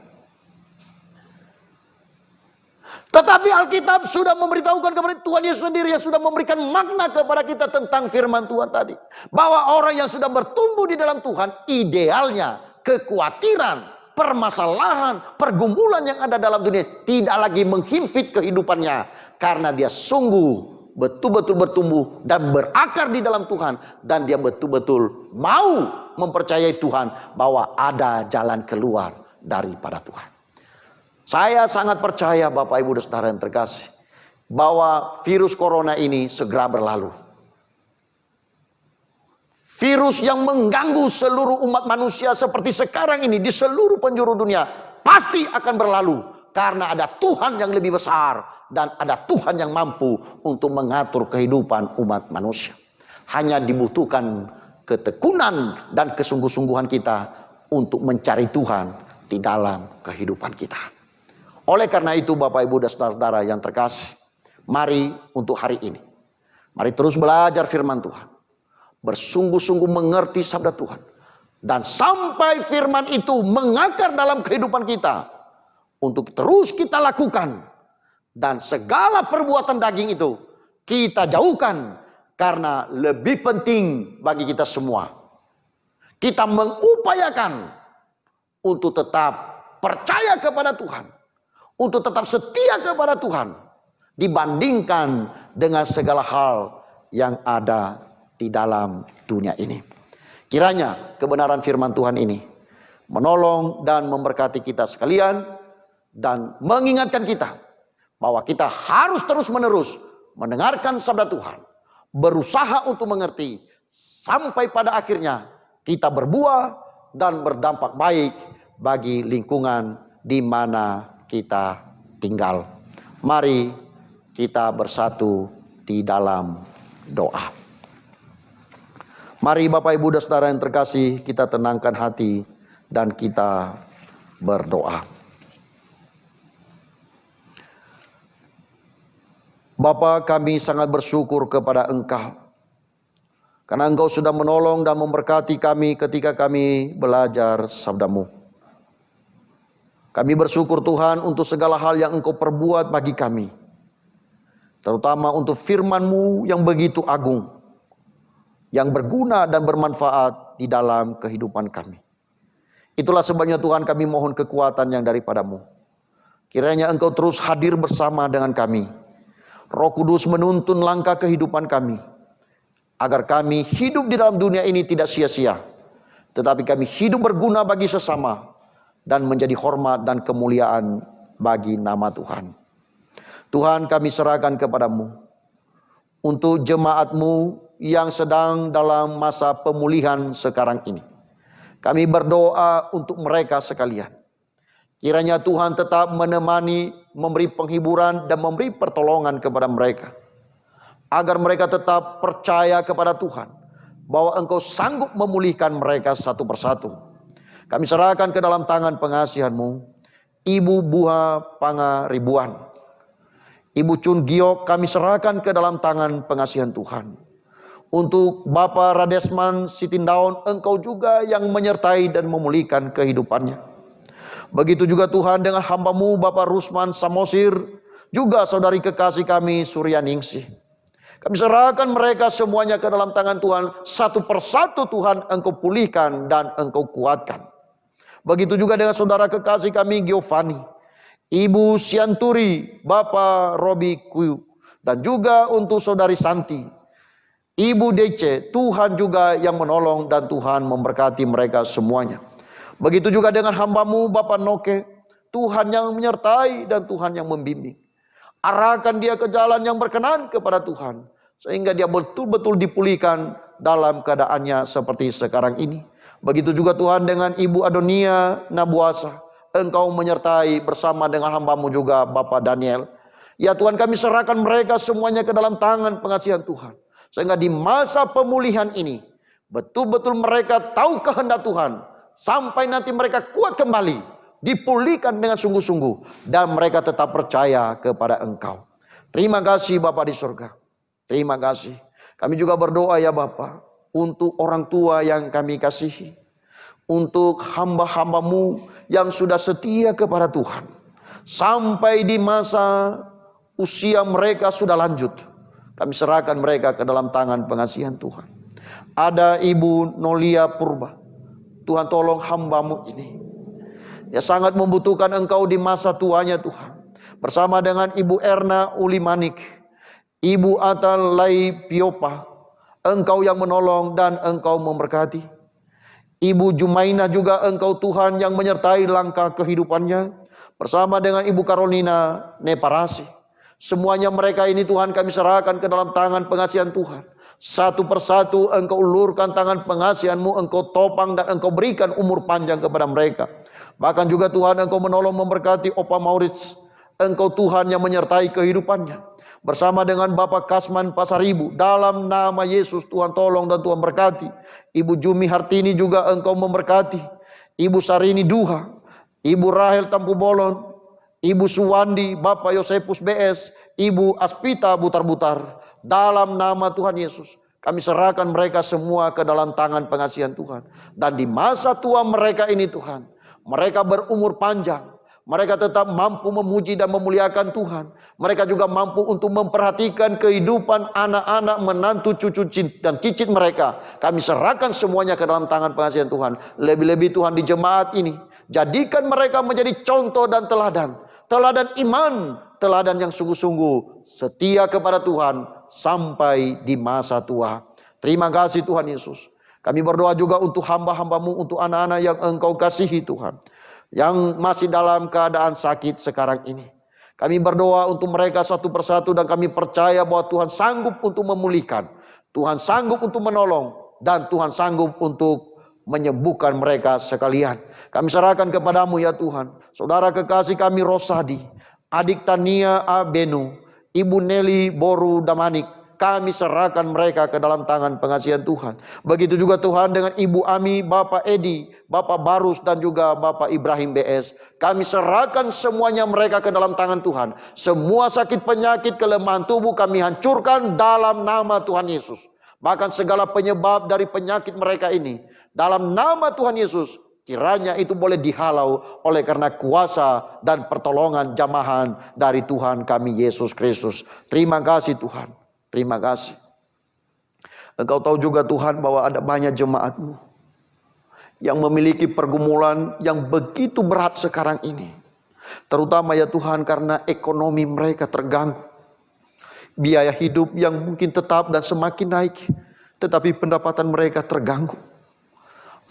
Tetapi Alkitab sudah memberitahukan kepada Tuhan Yesus sendiri yang sudah memberikan makna kepada kita tentang firman Tuhan tadi. Bahwa orang yang sudah bertumbuh di dalam Tuhan, idealnya kekhawatiran, permasalahan, pergumulan yang ada dalam dunia tidak lagi menghimpit kehidupannya. Karena dia sungguh betul-betul bertumbuh dan berakar di dalam Tuhan. Dan dia betul-betul mau mempercayai Tuhan bahwa ada jalan keluar daripada Tuhan. Saya sangat percaya Bapak Ibu dan Saudara yang terkasih, bahwa virus corona ini segera berlalu. Virus yang mengganggu seluruh umat manusia seperti sekarang ini di seluruh penjuru dunia pasti akan berlalu. Karena ada Tuhan yang lebih besar dan ada Tuhan yang mampu untuk mengatur kehidupan umat manusia. Hanya dibutuhkan ketekunan dan kesungguh-sungguhan kita untuk mencari Tuhan di dalam kehidupan kita. Oleh karena itu Bapak Ibu dan Saudara-saudara yang terkasih, mari untuk hari ini, mari terus belajar firman Tuhan, bersungguh-sungguh mengerti sabda Tuhan, dan sampai firman itu mengakar dalam kehidupan kita, untuk terus kita lakukan, Dan segala perbuatan daging itu kita jauhkan, karena lebih penting bagi kita semua, kita mengupayakan untuk tetap percaya kepada Tuhan, untuk tetap setia kepada Tuhan, dibandingkan dengan segala hal yang ada di dalam dunia ini. Kiranya kebenaran firman Tuhan ini menolong dan memberkati kita sekalian, dan mengingatkan kita bahwa kita harus terus-menerus mendengarkan sabda Tuhan, berusaha untuk mengerti, sampai pada akhirnya kita berbuah dan berdampak baik bagi lingkungan di mana kita tinggal. Mari kita bersatu di dalam doa. Mari Bapak Ibu dan Saudara yang terkasih, kita tenangkan hati dan kita berdoa. Bapa, kami sangat bersyukur kepada Engkau, karena Engkau sudah menolong dan memberkati kami ketika kami belajar sabda-Mu. Kami bersyukur Tuhan untuk segala hal yang Engkau perbuat bagi kami, terutama untuk firman-Mu yang begitu agung, yang berguna dan bermanfaat di dalam kehidupan kami. Itulah sebabnya Tuhan, kami mohon kekuatan yang daripada-Mu. Kiranya Engkau terus hadir bersama dengan kami. Roh Kudus menuntun langkah kehidupan kami, agar kami hidup di dalam dunia ini tidak sia-sia, tetapi kami hidup berguna bagi sesama dan menjadi hormat dan kemuliaan bagi nama Tuhan. Tuhan, kami serahkan kepada-Mu untuk jemaat-Mu yang sedang dalam masa pemulihan sekarang ini. Kami berdoa untuk mereka sekalian. Kiranya Tuhan tetap menemani, memberi penghiburan dan memberi pertolongan kepada mereka, agar mereka tetap percaya kepada Tuhan bahwa Engkau sanggup memulihkan mereka satu persatu. Kami serahkan ke dalam tangan pengasihan-Mu Ibu Buha Pangaribuan, Ibu Chun Giok, kami serahkan ke dalam tangan pengasihan Tuhan. Untuk Bapak Radesman Sitindaun, Engkau juga yang menyertai dan memulihkan kehidupannya. Begitu juga Tuhan dengan hamba-Mu Bapak Rusman Samosir, juga saudari kekasih kami Suryaningsih. Kami serahkan mereka semuanya ke dalam tangan Tuhan. Satu persatu Tuhan Engkau pulihkan dan Engkau kuatkan. Begitu juga dengan saudara kekasih kami Giovanni, Ibu Sianturi, Bapak Robi Kuyu, dan juga untuk saudari Santi, Ibu Dece. Tuhan juga yang menolong dan Tuhan memberkati mereka semuanya. Begitu juga dengan hamba-Mu Bapak Noke, Tuhan yang menyertai dan Tuhan yang membimbing. Arahkan dia ke jalan yang berkenan kepada Tuhan, sehingga dia betul-betul dipulihkan dalam keadaannya seperti sekarang ini. Begitu juga Tuhan dengan Ibu Adonia Nabuasa, Engkau menyertai bersama dengan hamba-Mu juga Bapak Daniel. Ya Tuhan, kami serahkan mereka semuanya ke dalam tangan pengasihan Tuhan, sehingga di masa pemulihan ini betul-betul mereka tahu kehendak Tuhan, sampai nanti mereka kuat kembali, dipulihkan dengan sungguh-sungguh, dan mereka tetap percaya kepada Engkau. Terima kasih Bapa di surga. Terima kasih. Kami juga berdoa ya Bapa, untuk orang tua yang kami kasihi, untuk hamba-hamba-Mu yang sudah setia kepada Tuhan, sampai di masa usia mereka sudah lanjut. Kami serahkan mereka ke dalam tangan pengasihan Tuhan. Ada Ibu Nolia Purba, Tuhan tolong hamba-Mu ini, ya sangat membutuhkan Engkau di masa tuanya Tuhan. Bersama dengan Ibu Erna Ulimanik, Ibu Atal Lai Piopa, Engkau yang menolong dan Engkau memberkati. Ibu Jumaina juga Engkau Tuhan yang menyertai langkah kehidupannya. Bersama dengan Ibu Carolina Neparasi. Semuanya mereka ini Tuhan kami serahkan ke dalam tangan pengasihan Tuhan. Satu persatu Engkau ulurkan tangan pengasihan-Mu, Engkau topang dan Engkau berikan umur panjang kepada mereka. Bahkan juga Tuhan Engkau menolong memberkati Opa Maurits, Engkau Tuhan yang menyertai kehidupannya. Bersama dengan Bapak Kasman Pasaribu, dalam nama Yesus Tuhan tolong dan Tuhan berkati. Ibu Jumi Hartini juga Engkau memberkati. Ibu Sarini Duha, Ibu Rahel Tampubolon, Ibu Suwandi, Bapak Yosepus BS, Ibu Aspita Butar-Butar. Dalam nama Tuhan Yesus, kami serahkan mereka semua ke dalam tangan pengasihan Tuhan. Dan di masa tua mereka ini Tuhan, mereka berumur panjang, Mereka tetap mampu memuji dan memuliakan Tuhan. Mereka juga mampu untuk memperhatikan kehidupan anak-anak, menantu, cucu dan cicit mereka. Kami serahkan semuanya ke dalam tangan pengasihan Tuhan. Lebih-lebih Tuhan di jemaat ini, jadikan mereka menjadi contoh dan teladan. Teladan iman, teladan yang sungguh-sungguh setia kepada Tuhan sampai di masa tua. Terima kasih Tuhan Yesus. Kami berdoa juga untuk hamba-hambamu, untuk anak-anak yang Engkau kasihi Tuhan, yang masih dalam keadaan sakit sekarang ini. Kami berdoa untuk mereka satu persatu dan kami percaya bahwa Tuhan sanggup untuk memulihkan, Tuhan sanggup untuk menolong, dan Tuhan sanggup untuk menyembuhkan mereka sekalian. Kami serahkan kepadamu ya Tuhan, saudara kekasih kami Rosadi, adik Tania Abenu, Ibu Nelly Boru Damanik, kami serahkan mereka ke dalam tangan pengasihan Tuhan. Begitu juga Tuhan dengan Ibu Ami, Bapak Edi, Bapak Barus dan juga Bapak Ibrahim BS. Kami serahkan semuanya mereka ke dalam tangan Tuhan. Semua sakit penyakit kelemahan tubuh kami hancurkan dalam nama Tuhan Yesus. Bahkan segala penyebab dari penyakit mereka ini, dalam nama Tuhan Yesus, kiranya itu boleh dihalau oleh karena kuasa dan pertolongan jamahan dari Tuhan kami Yesus Kristus. Terima kasih Tuhan. Terima kasih. Engkau tahu juga Tuhan bahwa ada banyak jemaat-Mu yang memiliki pergumulan yang begitu berat sekarang ini. Terutama ya Tuhan karena ekonomi mereka terganggu. Biaya hidup yang mungkin tetap dan semakin naik, tetapi pendapatan mereka terganggu.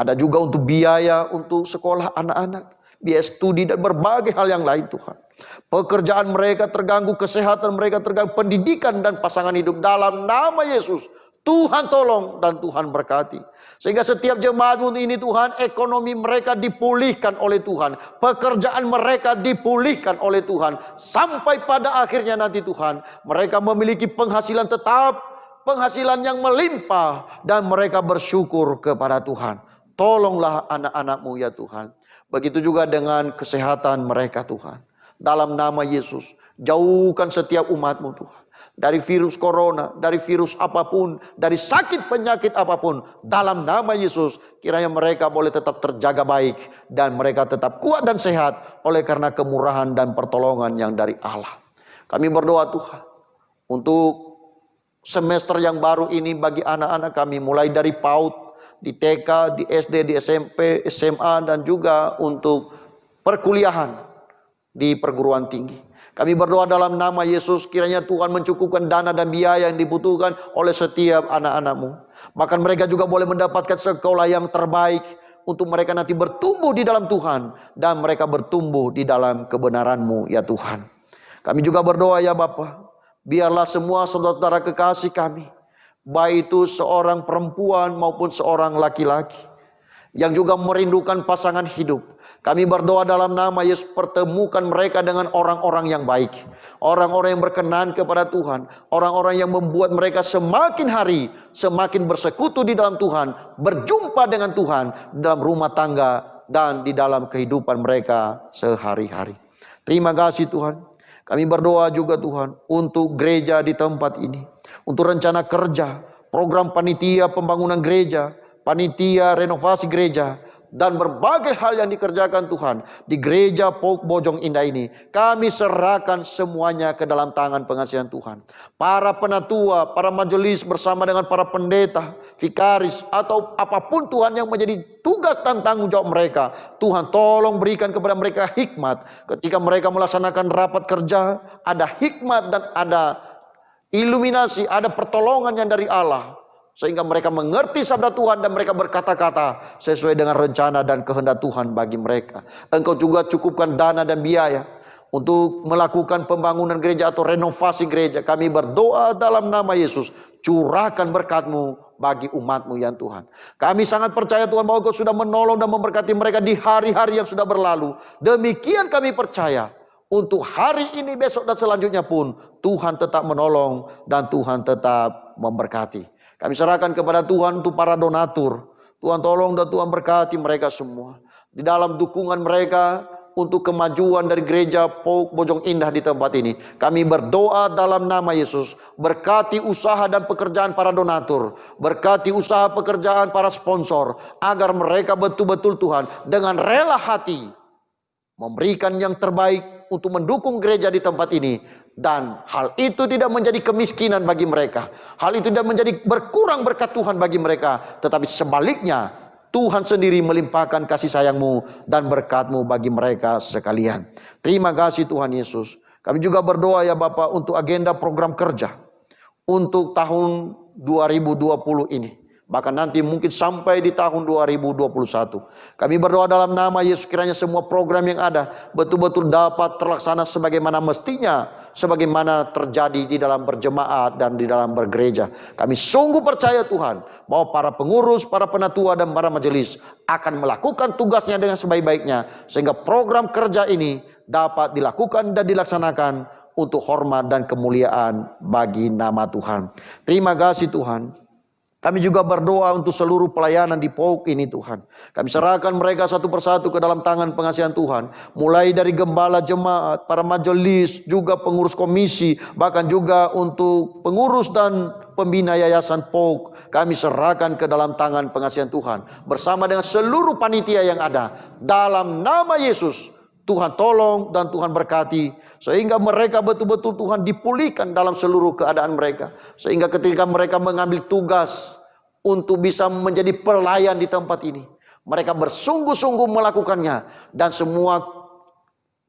Ada juga untuk biaya untuk sekolah anak-anak, biaya studi dan berbagai hal yang lain Tuhan. Pekerjaan mereka terganggu, kesehatan mereka terganggu, pendidikan dan pasangan hidup. Dalam nama Yesus, Tuhan tolong dan Tuhan berkati. Sehingga setiap jemaat-Mu ini Tuhan, ekonomi mereka dipulihkan oleh Tuhan. Pekerjaan mereka dipulihkan oleh Tuhan. Sampai pada akhirnya nanti Tuhan, mereka memiliki penghasilan tetap, penghasilan yang melimpah, dan mereka bersyukur kepada Tuhan. Tolonglah anak-anak-Mu ya Tuhan. Begitu juga dengan kesehatan mereka Tuhan. Dalam nama Yesus, jauhkan setiap umat-Mu Tuhan dari virus corona, dari virus apapun, dari sakit penyakit apapun. Dalam nama Yesus, kiranya mereka boleh tetap terjaga baik dan mereka tetap kuat dan sehat oleh karena kemurahan dan pertolongan yang dari Allah. Kami berdoa Tuhan untuk semester yang baru ini bagi anak-anak kami, mulai dari PAUD, di TK, di SD, di SMP, SMA, dan juga untuk perkuliahan di perguruan tinggi. Kami berdoa dalam nama Yesus, kiranya Tuhan mencukupkan dana dan biaya yang dibutuhkan oleh setiap anak-anak-Mu. Bahkan mereka juga boleh mendapatkan sekolah yang terbaik untuk mereka nanti bertumbuh di dalam Tuhan dan mereka bertumbuh di dalam kebenaran-Mu ya Tuhan. Kami juga berdoa ya Bapa, biarlah semua saudara-saudara kekasih kami, baik itu seorang perempuan maupun seorang laki-laki yang juga merindukan pasangan hidup, kami berdoa dalam nama Yesus, pertemukan mereka dengan orang-orang yang baik, orang-orang yang berkenan kepada Tuhan, orang-orang yang membuat mereka semakin hari semakin bersekutu di dalam Tuhan, berjumpa dengan Tuhan dalam rumah tangga dan di dalam kehidupan mereka sehari-hari. Terima kasih Tuhan. Kami berdoa juga Tuhan untuk gereja di tempat ini, untuk rencana kerja, program panitia pembangunan gereja, panitia renovasi gereja, dan berbagai hal yang dikerjakan Tuhan di gereja POUK Bojong Indah ini. Kami serahkan semuanya ke dalam tangan pengasihan Tuhan. Para penatua, para majelis bersama dengan para pendeta, vikaris, atau apapun Tuhan yang menjadi tugas dan tanggung jawab mereka, Tuhan tolong berikan kepada mereka hikmat. Ketika mereka melaksanakan rapat kerja, ada hikmat dan ada iluminasi, ada pertolongan yang dari Allah, sehingga mereka mengerti sabda Tuhan dan mereka berkata-kata sesuai dengan rencana dan kehendak Tuhan bagi mereka. Engkau juga cukupkan dana dan biaya untuk melakukan pembangunan gereja atau renovasi gereja. Kami berdoa dalam nama Yesus, curahkan berkat-Mu bagi umat-Mu ya Tuhan. Kami sangat percaya Tuhan bahwa Engkau sudah menolong dan memberkati mereka di hari-hari yang sudah berlalu. Demikian kami percaya untuk hari ini, besok dan selanjutnya pun Tuhan tetap menolong dan Tuhan tetap memberkati. Kami serahkan kepada Tuhan untuk para donatur. Tuhan tolong dan Tuhan berkati mereka semua. Di dalam dukungan mereka untuk kemajuan dari gereja POUK Bojong Indah di tempat ini. Kami berdoa dalam nama Yesus. Berkati usaha dan pekerjaan para donatur. Berkati usaha pekerjaan para sponsor. Agar mereka betul-betul Tuhan dengan rela hati memberikan yang terbaik untuk mendukung gereja di tempat ini. Dan hal itu tidak menjadi kemiskinan bagi mereka. Hal itu tidak menjadi berkurang berkat Tuhan bagi mereka. Tetapi sebaliknya, Tuhan sendiri melimpahkan kasih sayang-Mu dan berkat-Mu bagi mereka sekalian. Terima kasih Tuhan Yesus. Kami juga berdoa ya Bapak untuk agenda program kerja untuk tahun 2020 ini. Bahkan nanti mungkin sampai di tahun 2021. Kami berdoa dalam nama Yesus, kiranya semua program yang ada betul-betul dapat terlaksana sebagaimana mestinya, sebagaimana terjadi di dalam berjemaat dan di dalam bergereja. Kami sungguh percaya Tuhan bahwa para pengurus, para penatua dan para majelis akan melakukan tugasnya dengan sebaik-baiknya, sehingga program kerja ini dapat dilakukan dan dilaksanakan untuk hormat dan kemuliaan bagi nama Tuhan. Terima kasih Tuhan. Kami juga berdoa untuk seluruh pelayanan di POUK ini Tuhan. Kami serahkan mereka satu persatu ke dalam tangan pengasihan Tuhan. Mulai dari gembala jemaat, para majelis, juga pengurus komisi, bahkan juga untuk pengurus dan pembina yayasan POUK. Kami serahkan ke dalam tangan pengasihan Tuhan. Bersama dengan seluruh panitia yang ada. Dalam nama Yesus, Tuhan tolong dan Tuhan berkati. Sehingga mereka betul-betul Tuhan dipulihkan dalam seluruh keadaan mereka. Sehingga ketika mereka mengambil tugas untuk bisa menjadi pelayan di tempat ini, mereka bersungguh-sungguh melakukannya. Dan semua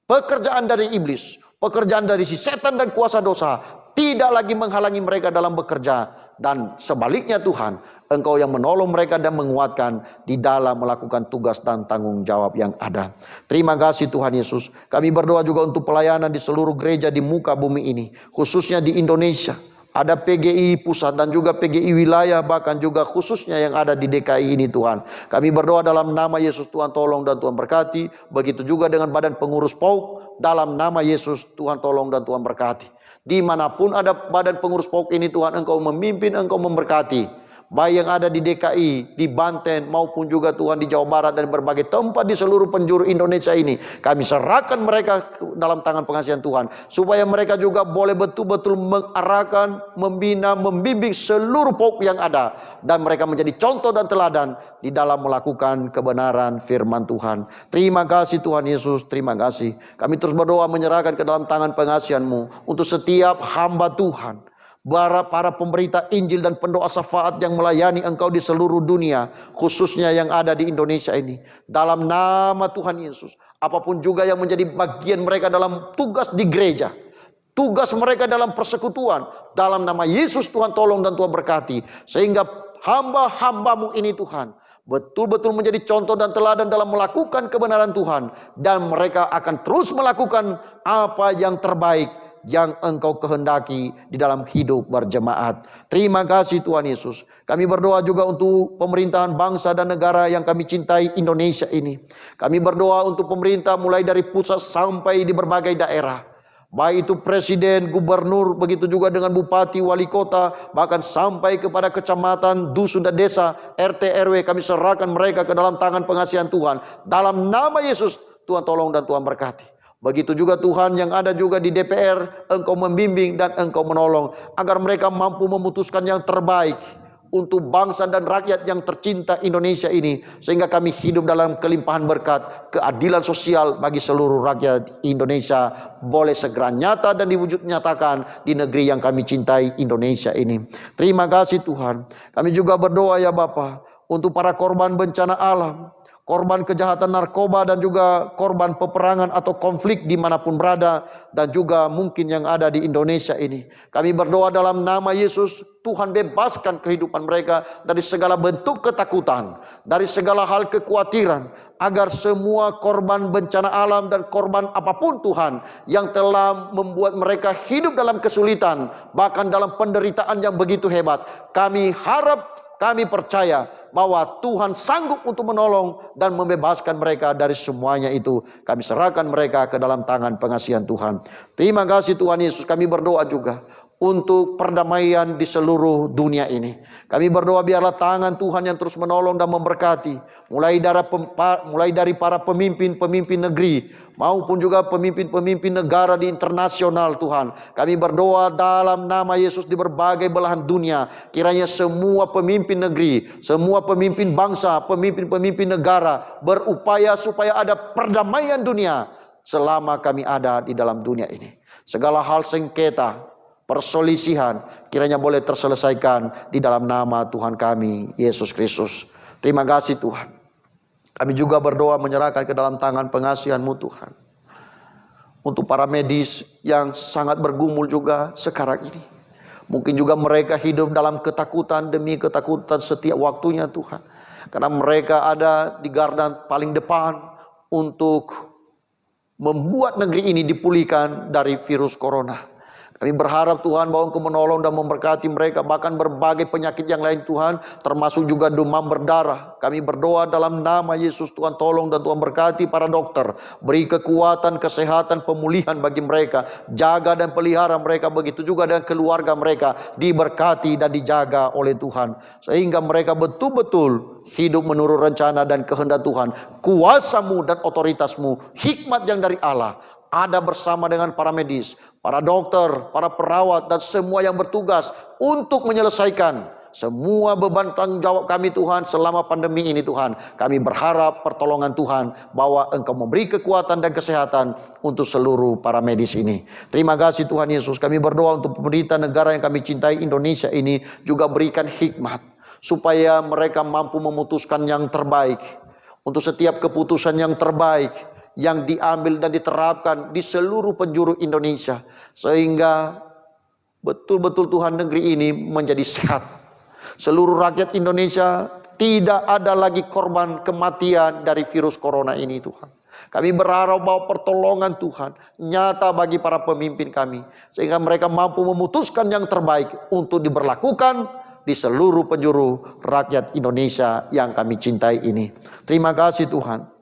pekerjaan dari iblis, pekerjaan dari si setan dan kuasa dosa tidak lagi menghalangi mereka dalam bekerja. Dan sebaliknya Tuhan, Engkau yang menolong mereka dan menguatkan di dalam melakukan tugas dan tanggung jawab yang ada. Terima kasih Tuhan Yesus. Kami berdoa juga untuk pelayanan di seluruh gereja di muka bumi ini, khususnya di Indonesia. Ada PGI pusat dan juga PGI wilayah, bahkan juga khususnya yang ada di DKI ini Tuhan. Kami berdoa dalam nama Yesus, Tuhan tolong dan Tuhan berkati. Begitu juga dengan badan pengurus POUK, dalam nama Yesus Tuhan tolong dan Tuhan berkati. Dimanapun ada badan pengurus POUK ini Tuhan, Engkau memimpin, Engkau memberkati. Baik yang ada di DKI, di Banten, maupun juga Tuhan di Jawa Barat dan berbagai tempat di seluruh penjuru Indonesia ini. Kami serahkan mereka dalam tangan pengasihan Tuhan. Supaya mereka juga boleh betul-betul mengarahkan, membina, membimbing seluruh POUK yang ada. Dan mereka menjadi contoh dan teladan di dalam melakukan kebenaran firman Tuhan. Terima kasih Tuhan Yesus, terima kasih. Kami terus berdoa menyerahkan ke dalam tangan pengasihan-Mu untuk setiap hamba Tuhan. Para pemberita Injil dan pendoa syafaat yang melayani Engkau di seluruh dunia, khususnya yang ada di Indonesia ini. Dalam nama Tuhan Yesus, apapun juga yang menjadi bagian mereka dalam tugas di gereja, tugas mereka dalam persekutuan, dalam nama Yesus Tuhan tolong dan Tuhan berkati. Sehingga hamba-hamba-Mu ini Tuhan betul-betul menjadi contoh dan teladan dalam melakukan kebenaran Tuhan. Dan mereka akan terus melakukan apa yang terbaik yang Engkau kehendaki di dalam hidup berjemaat. Terima kasih Tuhan Yesus. Kami berdoa juga untuk pemerintahan bangsa dan negara yang kami cintai, Indonesia ini. Kami berdoa untuk pemerintah mulai dari pusat sampai di berbagai daerah. Baik itu presiden, gubernur, begitu juga dengan bupati, wali kota, bahkan sampai kepada kecamatan, dusun dan desa, RT, RW. Kami serahkan mereka ke dalam tangan pengasihan Tuhan. Dalam nama Yesus, Tuhan tolong dan Tuhan berkati. Begitu juga Tuhan yang ada juga di DPR, Engkau membimbing dan Engkau menolong agar mereka mampu memutuskan yang terbaik untuk bangsa dan rakyat yang tercinta Indonesia ini, sehingga kami hidup dalam kelimpahan berkat, keadilan sosial bagi seluruh rakyat Indonesia boleh segera nyata dan diwujud nyatakan di negeri yang kami cintai, Indonesia ini. Terima kasih Tuhan. Kami juga berdoa ya Bapa untuk para korban bencana alam, korban kejahatan narkoba, dan juga korban peperangan atau konflik dimanapun berada, dan juga mungkin yang ada di Indonesia ini. Kami berdoa dalam nama Yesus, Tuhan bebaskan kehidupan mereka dari segala bentuk ketakutan, dari segala hal kekhawatiran, agar semua korban bencana alam dan korban apapun Tuhan yang telah membuat mereka hidup dalam kesulitan, bahkan dalam penderitaan yang begitu hebat, kami harap, kami percaya bahwa Tuhan sanggup untuk menolong dan membebaskan mereka dari semuanya itu. Kami serahkan mereka ke dalam tangan pengasihan Tuhan. Terima kasih Tuhan Yesus. Kami berdoa juga untuk perdamaian di seluruh dunia ini. Kami berdoa biarlah tangan Tuhan yang terus menolong dan memberkati, mulai dari para pemimpin-pemimpin negeri maupun juga pemimpin-pemimpin negara di internasional Tuhan. Kami berdoa dalam nama Yesus di berbagai belahan dunia, kiranya semua pemimpin negeri, semua pemimpin bangsa, pemimpin-pemimpin negara berupaya supaya ada perdamaian dunia, selama kami ada di dalam dunia ini. Segala hal sengketa, perselisihan, kiranya boleh terselesaikan di dalam nama Tuhan kami, Yesus Kristus. Terima kasih Tuhan. Kami juga berdoa menyerahkan ke dalam tangan pengasihan-Mu Tuhan. Untuk para medis yang sangat bergumul juga sekarang ini. Mungkin juga mereka hidup dalam ketakutan demi ketakutan setiap waktunya Tuhan. Karena mereka ada di garda paling depan untuk membuat negeri ini dipulihkan dari virus corona. Kami berharap Tuhan bahwa Engkau menolong dan memberkati mereka, bahkan berbagai penyakit yang lain Tuhan, termasuk juga demam berdarah. Kami berdoa dalam nama Yesus, Tuhan tolong dan Tuhan berkati para dokter, beri kekuatan, kesehatan, pemulihan bagi mereka, jaga dan pelihara mereka, begitu juga dengan keluarga mereka, diberkati dan dijaga oleh Tuhan, sehingga mereka betul-betul hidup menurut rencana dan kehendak Tuhan. Kuasa-Mu dan otoritas-Mu, hikmat yang dari Allah, ada bersama dengan para medis, para dokter, para perawat, dan semua yang bertugas untuk menyelesaikan semua beban tanggung jawab kami Tuhan selama pandemi ini Tuhan. Kami berharap pertolongan Tuhan, bahwa Engkau memberi kekuatan dan kesehatan untuk seluruh para medis ini. Terima kasih Tuhan Yesus. Kami berdoa untuk pemerintah negara yang kami cintai, Indonesia ini, juga berikan hikmat, supaya mereka mampu memutuskan yang terbaik, untuk setiap keputusan yang terbaik yang diambil dan diterapkan di seluruh penjuru Indonesia, sehingga betul-betul Tuhan negeri ini menjadi sehat. Seluruh rakyat Indonesia tidak ada lagi korban kematian dari virus corona ini Tuhan. Kami berharap bahwa pertolongan Tuhan nyata bagi para pemimpin kami, sehingga mereka mampu memutuskan yang terbaik untuk diberlakukan di seluruh penjuru rakyat Indonesia yang kami cintai ini. Terima kasih Tuhan.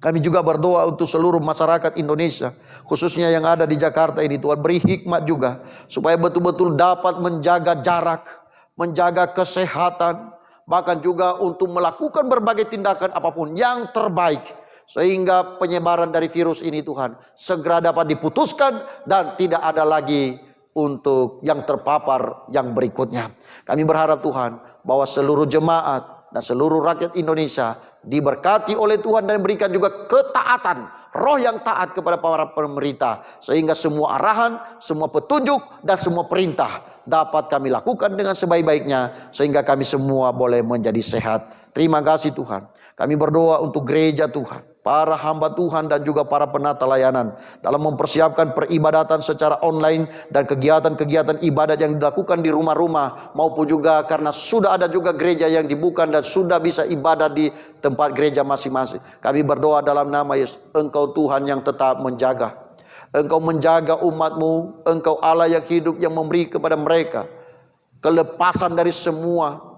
Kami juga berdoa untuk seluruh masyarakat Indonesia, khususnya yang ada di Jakarta ini Tuhan. Beri hikmat juga, supaya betul-betul dapat menjaga jarak, menjaga kesehatan, bahkan juga untuk melakukan berbagai tindakan apapun yang terbaik, sehingga penyebaran dari virus ini Tuhan segera dapat diputuskan dan tidak ada lagi untuk yang terpapar yang berikutnya. Kami berharap Tuhan bahwa seluruh jemaat dan seluruh rakyat Indonesia diberkati oleh Tuhan, dan berikan juga ketaatan, roh yang taat kepada para pemerintah, sehingga semua arahan, semua petunjuk, dan semua perintah dapat kami lakukan dengan sebaik-baiknya, sehingga kami semua boleh menjadi sehat. Terima kasih Tuhan. Kami berdoa untuk gereja Tuhan, para hamba Tuhan dan juga para penata layanan dalam mempersiapkan peribadatan secara online dan kegiatan-kegiatan ibadat yang dilakukan di rumah-rumah, maupun juga karena sudah ada juga gereja yang dibuka dan sudah bisa ibadat di tempat gereja masing-masing. Kami berdoa dalam nama Yesus, Engkau Tuhan yang tetap menjaga. Engkau menjaga umat-Mu, Engkau Allah yang hidup, yang memberi kepada mereka kelepasan dari semua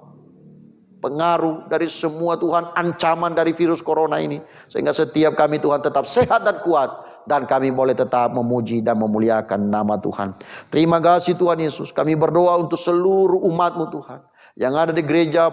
pengaruh, dari semua Tuhan ancaman dari virus corona ini, sehingga setiap kami Tuhan tetap sehat dan kuat, dan kami boleh tetap memuji dan memuliakan nama Tuhan. Terima kasih Tuhan Yesus. Kami berdoa untuk seluruh umat-Mu Tuhan yang ada di gereja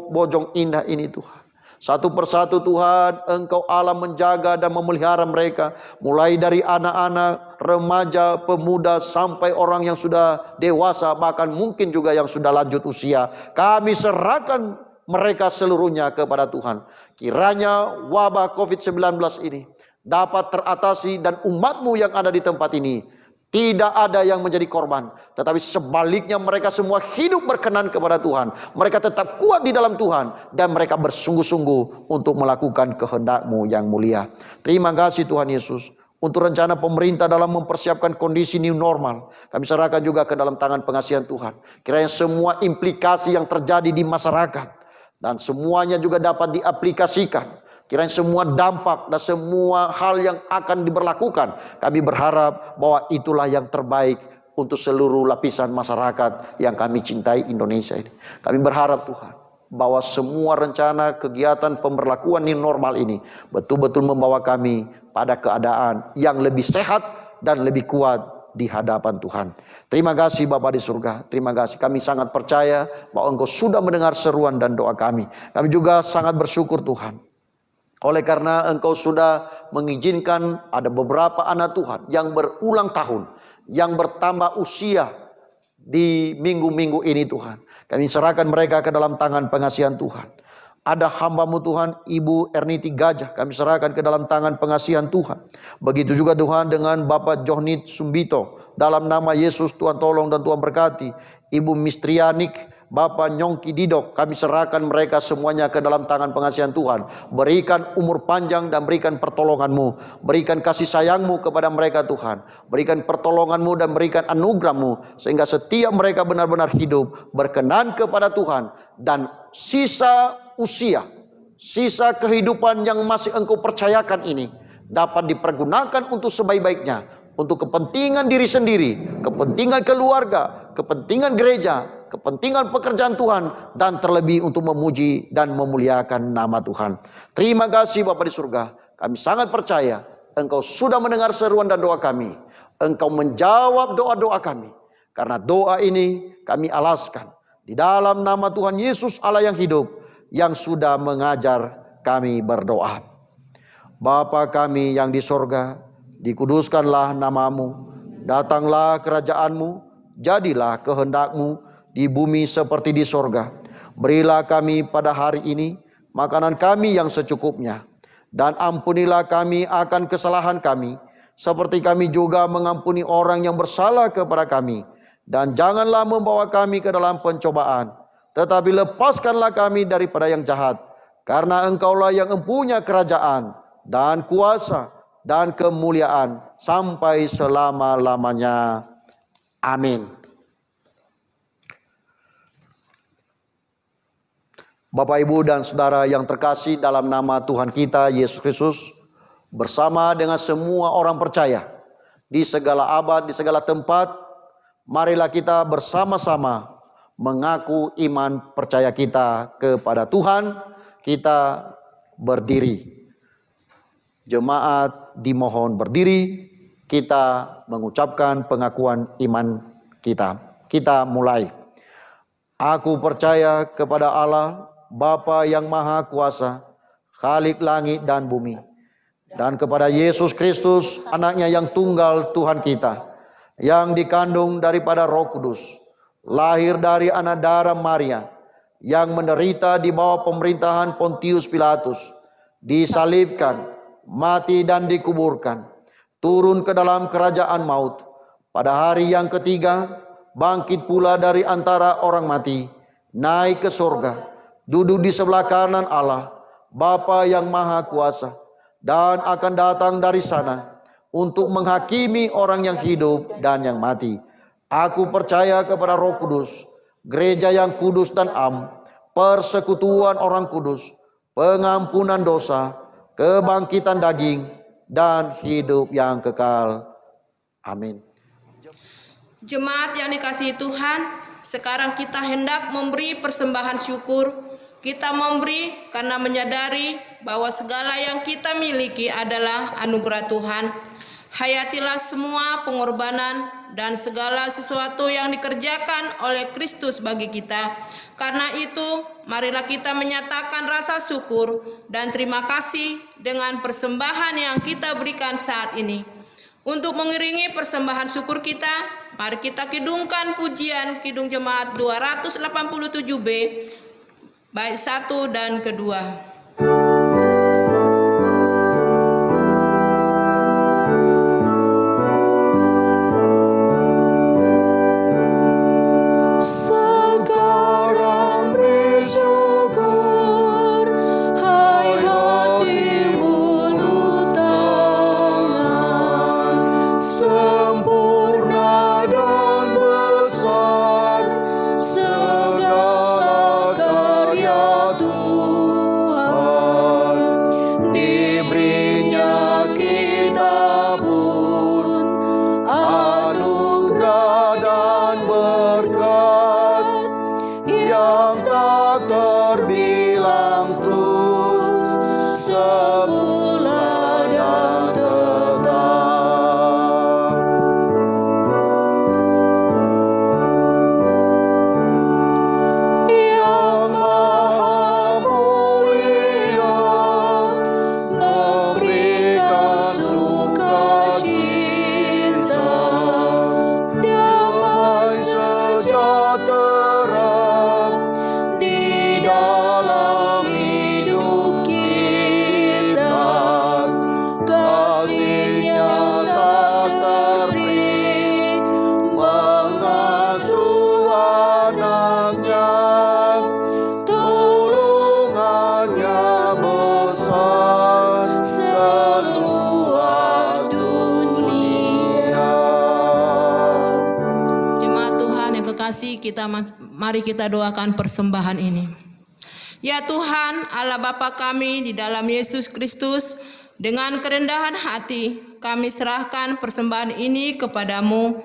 Bojong Indah ini Tuhan. Satu persatu Tuhan, Engkau Allah menjaga dan memelihara mereka, mulai dari anak-anak, remaja, pemuda, sampai orang yang sudah dewasa, bahkan mungkin juga yang sudah lanjut usia. Kami serahkan mereka seluruhnya kepada Tuhan. Kiranya wabah COVID-19 ini dapat teratasi, dan umat-Mu yang ada di tempat ini tidak ada yang menjadi korban, tetapi sebaliknya mereka semua hidup berkenan kepada Tuhan. Mereka tetap kuat di dalam Tuhan, dan mereka bersungguh-sungguh untuk melakukan kehendak-Mu yang mulia. Terima kasih Tuhan Yesus. Untuk rencana pemerintah dalam mempersiapkan kondisi new normal, kami serahkan juga ke dalam tangan pengasihan Tuhan. Kiranya semua implikasi yang terjadi di masyarakat dan semuanya juga dapat diaplikasikan. Kiranya semua dampak dan semua hal yang akan diberlakukan, kami berharap bahwa itulah yang terbaik untuk seluruh lapisan masyarakat yang kami cintai Indonesia ini. Kami berharap Tuhan, bahwa semua rencana kegiatan pemberlakuan new normal ini betul-betul membawa kami pada keadaan yang lebih sehat dan lebih kuat di hadapan Tuhan. Terima kasih Bapa di surga. Terima kasih. Kami sangat percaya bahwa Engkau sudah mendengar seruan dan doa kami. Kami juga sangat bersyukur Tuhan, oleh karena Engkau sudah mengizinkan ada beberapa anak Tuhan yang berulang tahun, yang bertambah usia di minggu-minggu ini Tuhan. Kami serahkan mereka ke dalam tangan pengasihan Tuhan. Ada hamba-Mu Tuhan, Ibu Erniti Gajah, kami serahkan ke dalam tangan pengasihan Tuhan. Begitu juga Tuhan dengan Bapak Johnit Sumbito, dalam nama Yesus Tuhan tolong dan Tuhan berkati. Ibu Mistrianik, Bapak Nyongki Didok, kami serahkan mereka semuanya ke dalam tangan pengasihan Tuhan. Berikan umur panjang dan berikan pertolongan-Mu. Berikan kasih sayang-Mu kepada mereka Tuhan. Berikan pertolongan-Mu dan berikan anugerah-Mu. Sehingga setiap mereka benar-benar hidup berkenan kepada Tuhan. Dan sisa usia, sisa kehidupan yang masih Engkau percayakan ini dapat dipergunakan untuk sebaik-baiknya. Untuk kepentingan diri sendiri, kepentingan keluarga, kepentingan gereja, kepentingan pekerjaan Tuhan, dan terlebih untuk memuji dan memuliakan nama Tuhan. Terima kasih Bapa di surga. Kami sangat percaya Engkau sudah mendengar seruan dan doa kami. Engkau menjawab doa-doa kami. Karena doa ini kami alaskan di dalam nama Tuhan Yesus Allah yang hidup, yang sudah mengajar kami berdoa. Bapa kami yang di sorga, dikuduskanlah nama-Mu, datanglah kerajaan-Mu, jadilah kehendak-Mu di bumi seperti di sorga. Berilah kami pada hari ini makanan kami yang secukupnya, dan ampunilah kami akan kesalahan kami, seperti kami juga mengampuni orang yang bersalah kepada kami. Dan janganlah membawa kami ke dalam pencobaan, tetapi lepaskanlah kami daripada yang jahat. Karena Engkaulah yang mempunyai kerajaan dan kuasa dan kemuliaan sampai selama-lamanya. Amin. Bapak, Ibu, dan Saudara yang terkasih dalam nama Tuhan kita Yesus Kristus, bersama dengan semua orang percaya di segala abad, di segala tempat, marilah kita bersama-sama mengaku iman percaya kita kepada Tuhan. Kita berdiri. Jemaat dimohon berdiri, kita mengucapkan pengakuan iman kita. Kita mulai. Aku percaya kepada Allah, Bapa yang Maha Kuasa, Khalik langit dan bumi, dan kepada Yesus Kristus, anaknya yang tunggal Tuhan kita, yang dikandung daripada Roh Kudus, lahir dari anak darah Maria, yang menderita di bawah pemerintahan Pontius Pilatus, disalibkan, mati dan dikuburkan, turun ke dalam kerajaan maut, pada hari yang ketiga bangkit pula dari antara orang mati, naik ke surga, duduk di sebelah kanan Allah, Bapa yang Maha Kuasa, dan akan datang dari sana untuk menghakimi orang yang hidup dan yang mati. Aku percaya kepada Roh Kudus, gereja yang kudus dan am, persekutuan orang kudus, pengampunan dosa, kebangkitan daging, dan hidup yang kekal. Amin. Jemaat yang dikasihi Tuhan, sekarang kita hendak memberi persembahan syukur. Kita memberi karena menyadari bahwa segala yang kita miliki adalah anugerah Tuhan. Hayatilah semua pengorbanan dan segala sesuatu yang dikerjakan oleh Kristus bagi kita. Karena itu, marilah kita menyatakan rasa syukur dan terima kasih dengan persembahan yang kita berikan saat ini. Untuk mengiringi persembahan syukur kita, mari kita kidungkan pujian Kidung Jemaat 287B, bait 1 dan kedua. Di dalam kasih, mari kita doakan persembahan ini. Ya Tuhan, Allah Bapa kami di dalam Yesus Kristus, dengan kerendahan hati kami serahkan persembahan ini kepadamu.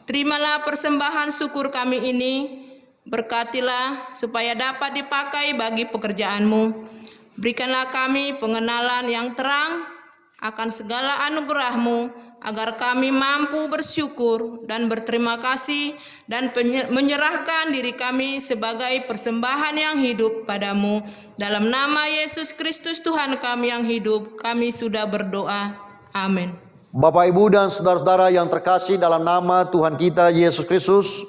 Terimalah persembahan syukur kami ini, berkatilah supaya dapat dipakai bagi pekerjaan-Mu. Berikanlah kami pengenalan yang terang akan segala anugerah-Mu, agar kami mampu bersyukur dan berterima kasih dan menyerahkan diri kami sebagai persembahan yang hidup padamu. Dalam nama Yesus Kristus Tuhan kami yang hidup, kami sudah berdoa. Amin. Bapak, Ibu, dan saudara-saudara yang terkasih dalam nama Tuhan kita Yesus Kristus,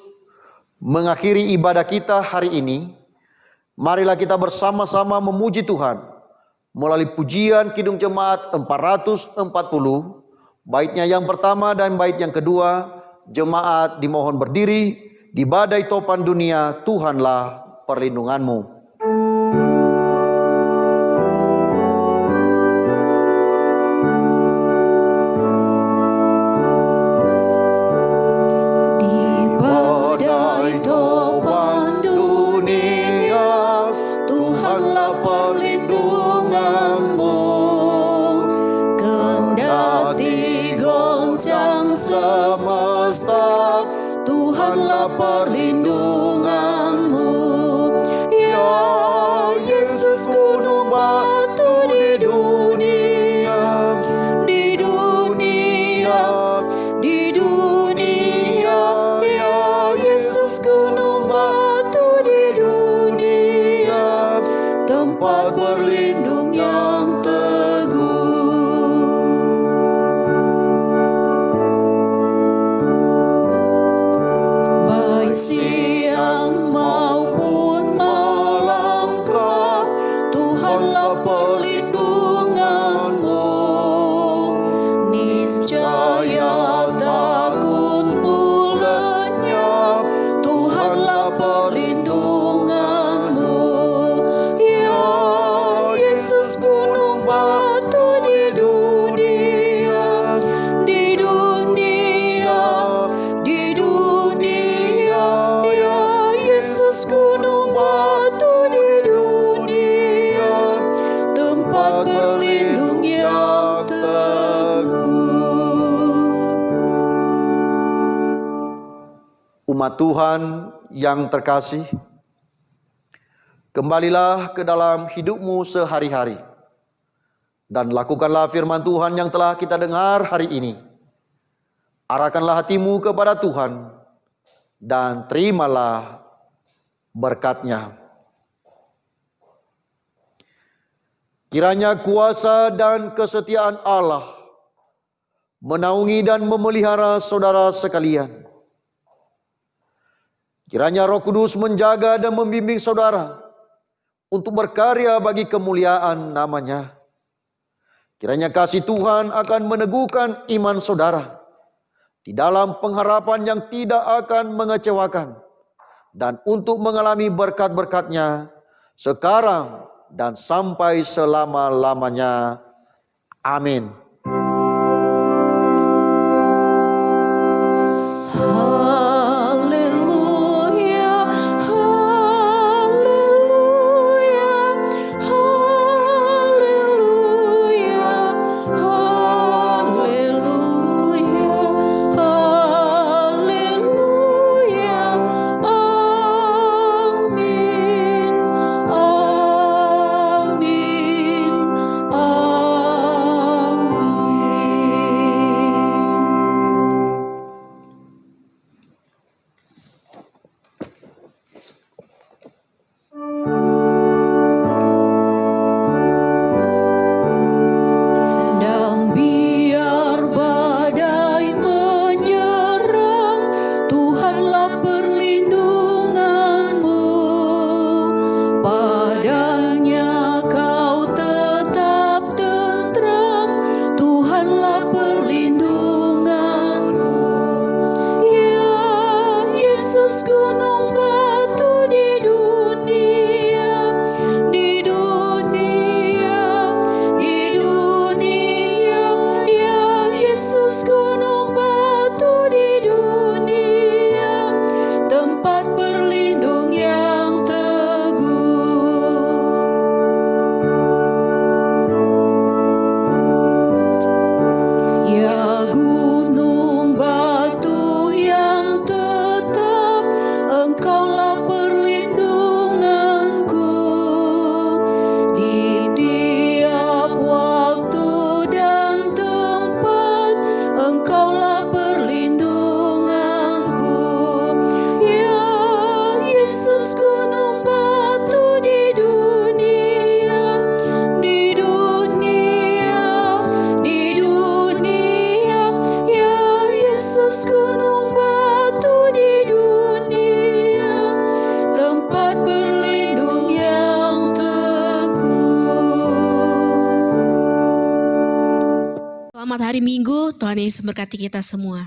mengakhiri ibadah kita hari ini, marilah kita bersama-sama memuji Tuhan melalui pujian Kidung Jemaat 440, baitnya yang pertama dan bait yang kedua. Jemaat dimohon berdiri. Di badai topan dunia, Tuhanlah perlindunganmu. Semesta, Tuhanlah perlindunganmu. Ya Yesus, gunung batu di dunia, di dunia, di dunia. Ya Yesus, gunung batu di dunia, tempat berlindung yang teguh. Siang maupun malam gelap, Tuhanlah perlindunganmu. Niscaya takutmu lenyap, Tuhanlah perlindunganmu. Ya Yesus, gunung batu di dunia, di dunia, di dunia. Yesus, gunung batu di dunia, tempat berlindung yang teguh. Umat Tuhan yang terkasih, kembalilah ke dalam hidupmu sehari-hari dan lakukanlah firman Tuhan yang telah kita dengar hari ini. Arahkanlah hatimu kepada Tuhan dan terimalah berkat-Nya. Kiranya kuasa dan kesetiaan Allah menaungi dan memelihara saudara sekalian. Kiranya Roh Kudus menjaga dan membimbing saudara untuk berkarya bagi kemuliaan nama-Nya. Kiranya kasih Tuhan akan meneguhkan iman saudara di dalam pengharapan yang tidak akan mengecewakan, dan untuk mengalami berkat-berkat-Nya sekarang dan sampai selama-lamanya. Amin. Selamat hari Minggu, Tuhan Yesus memberkati kita semua.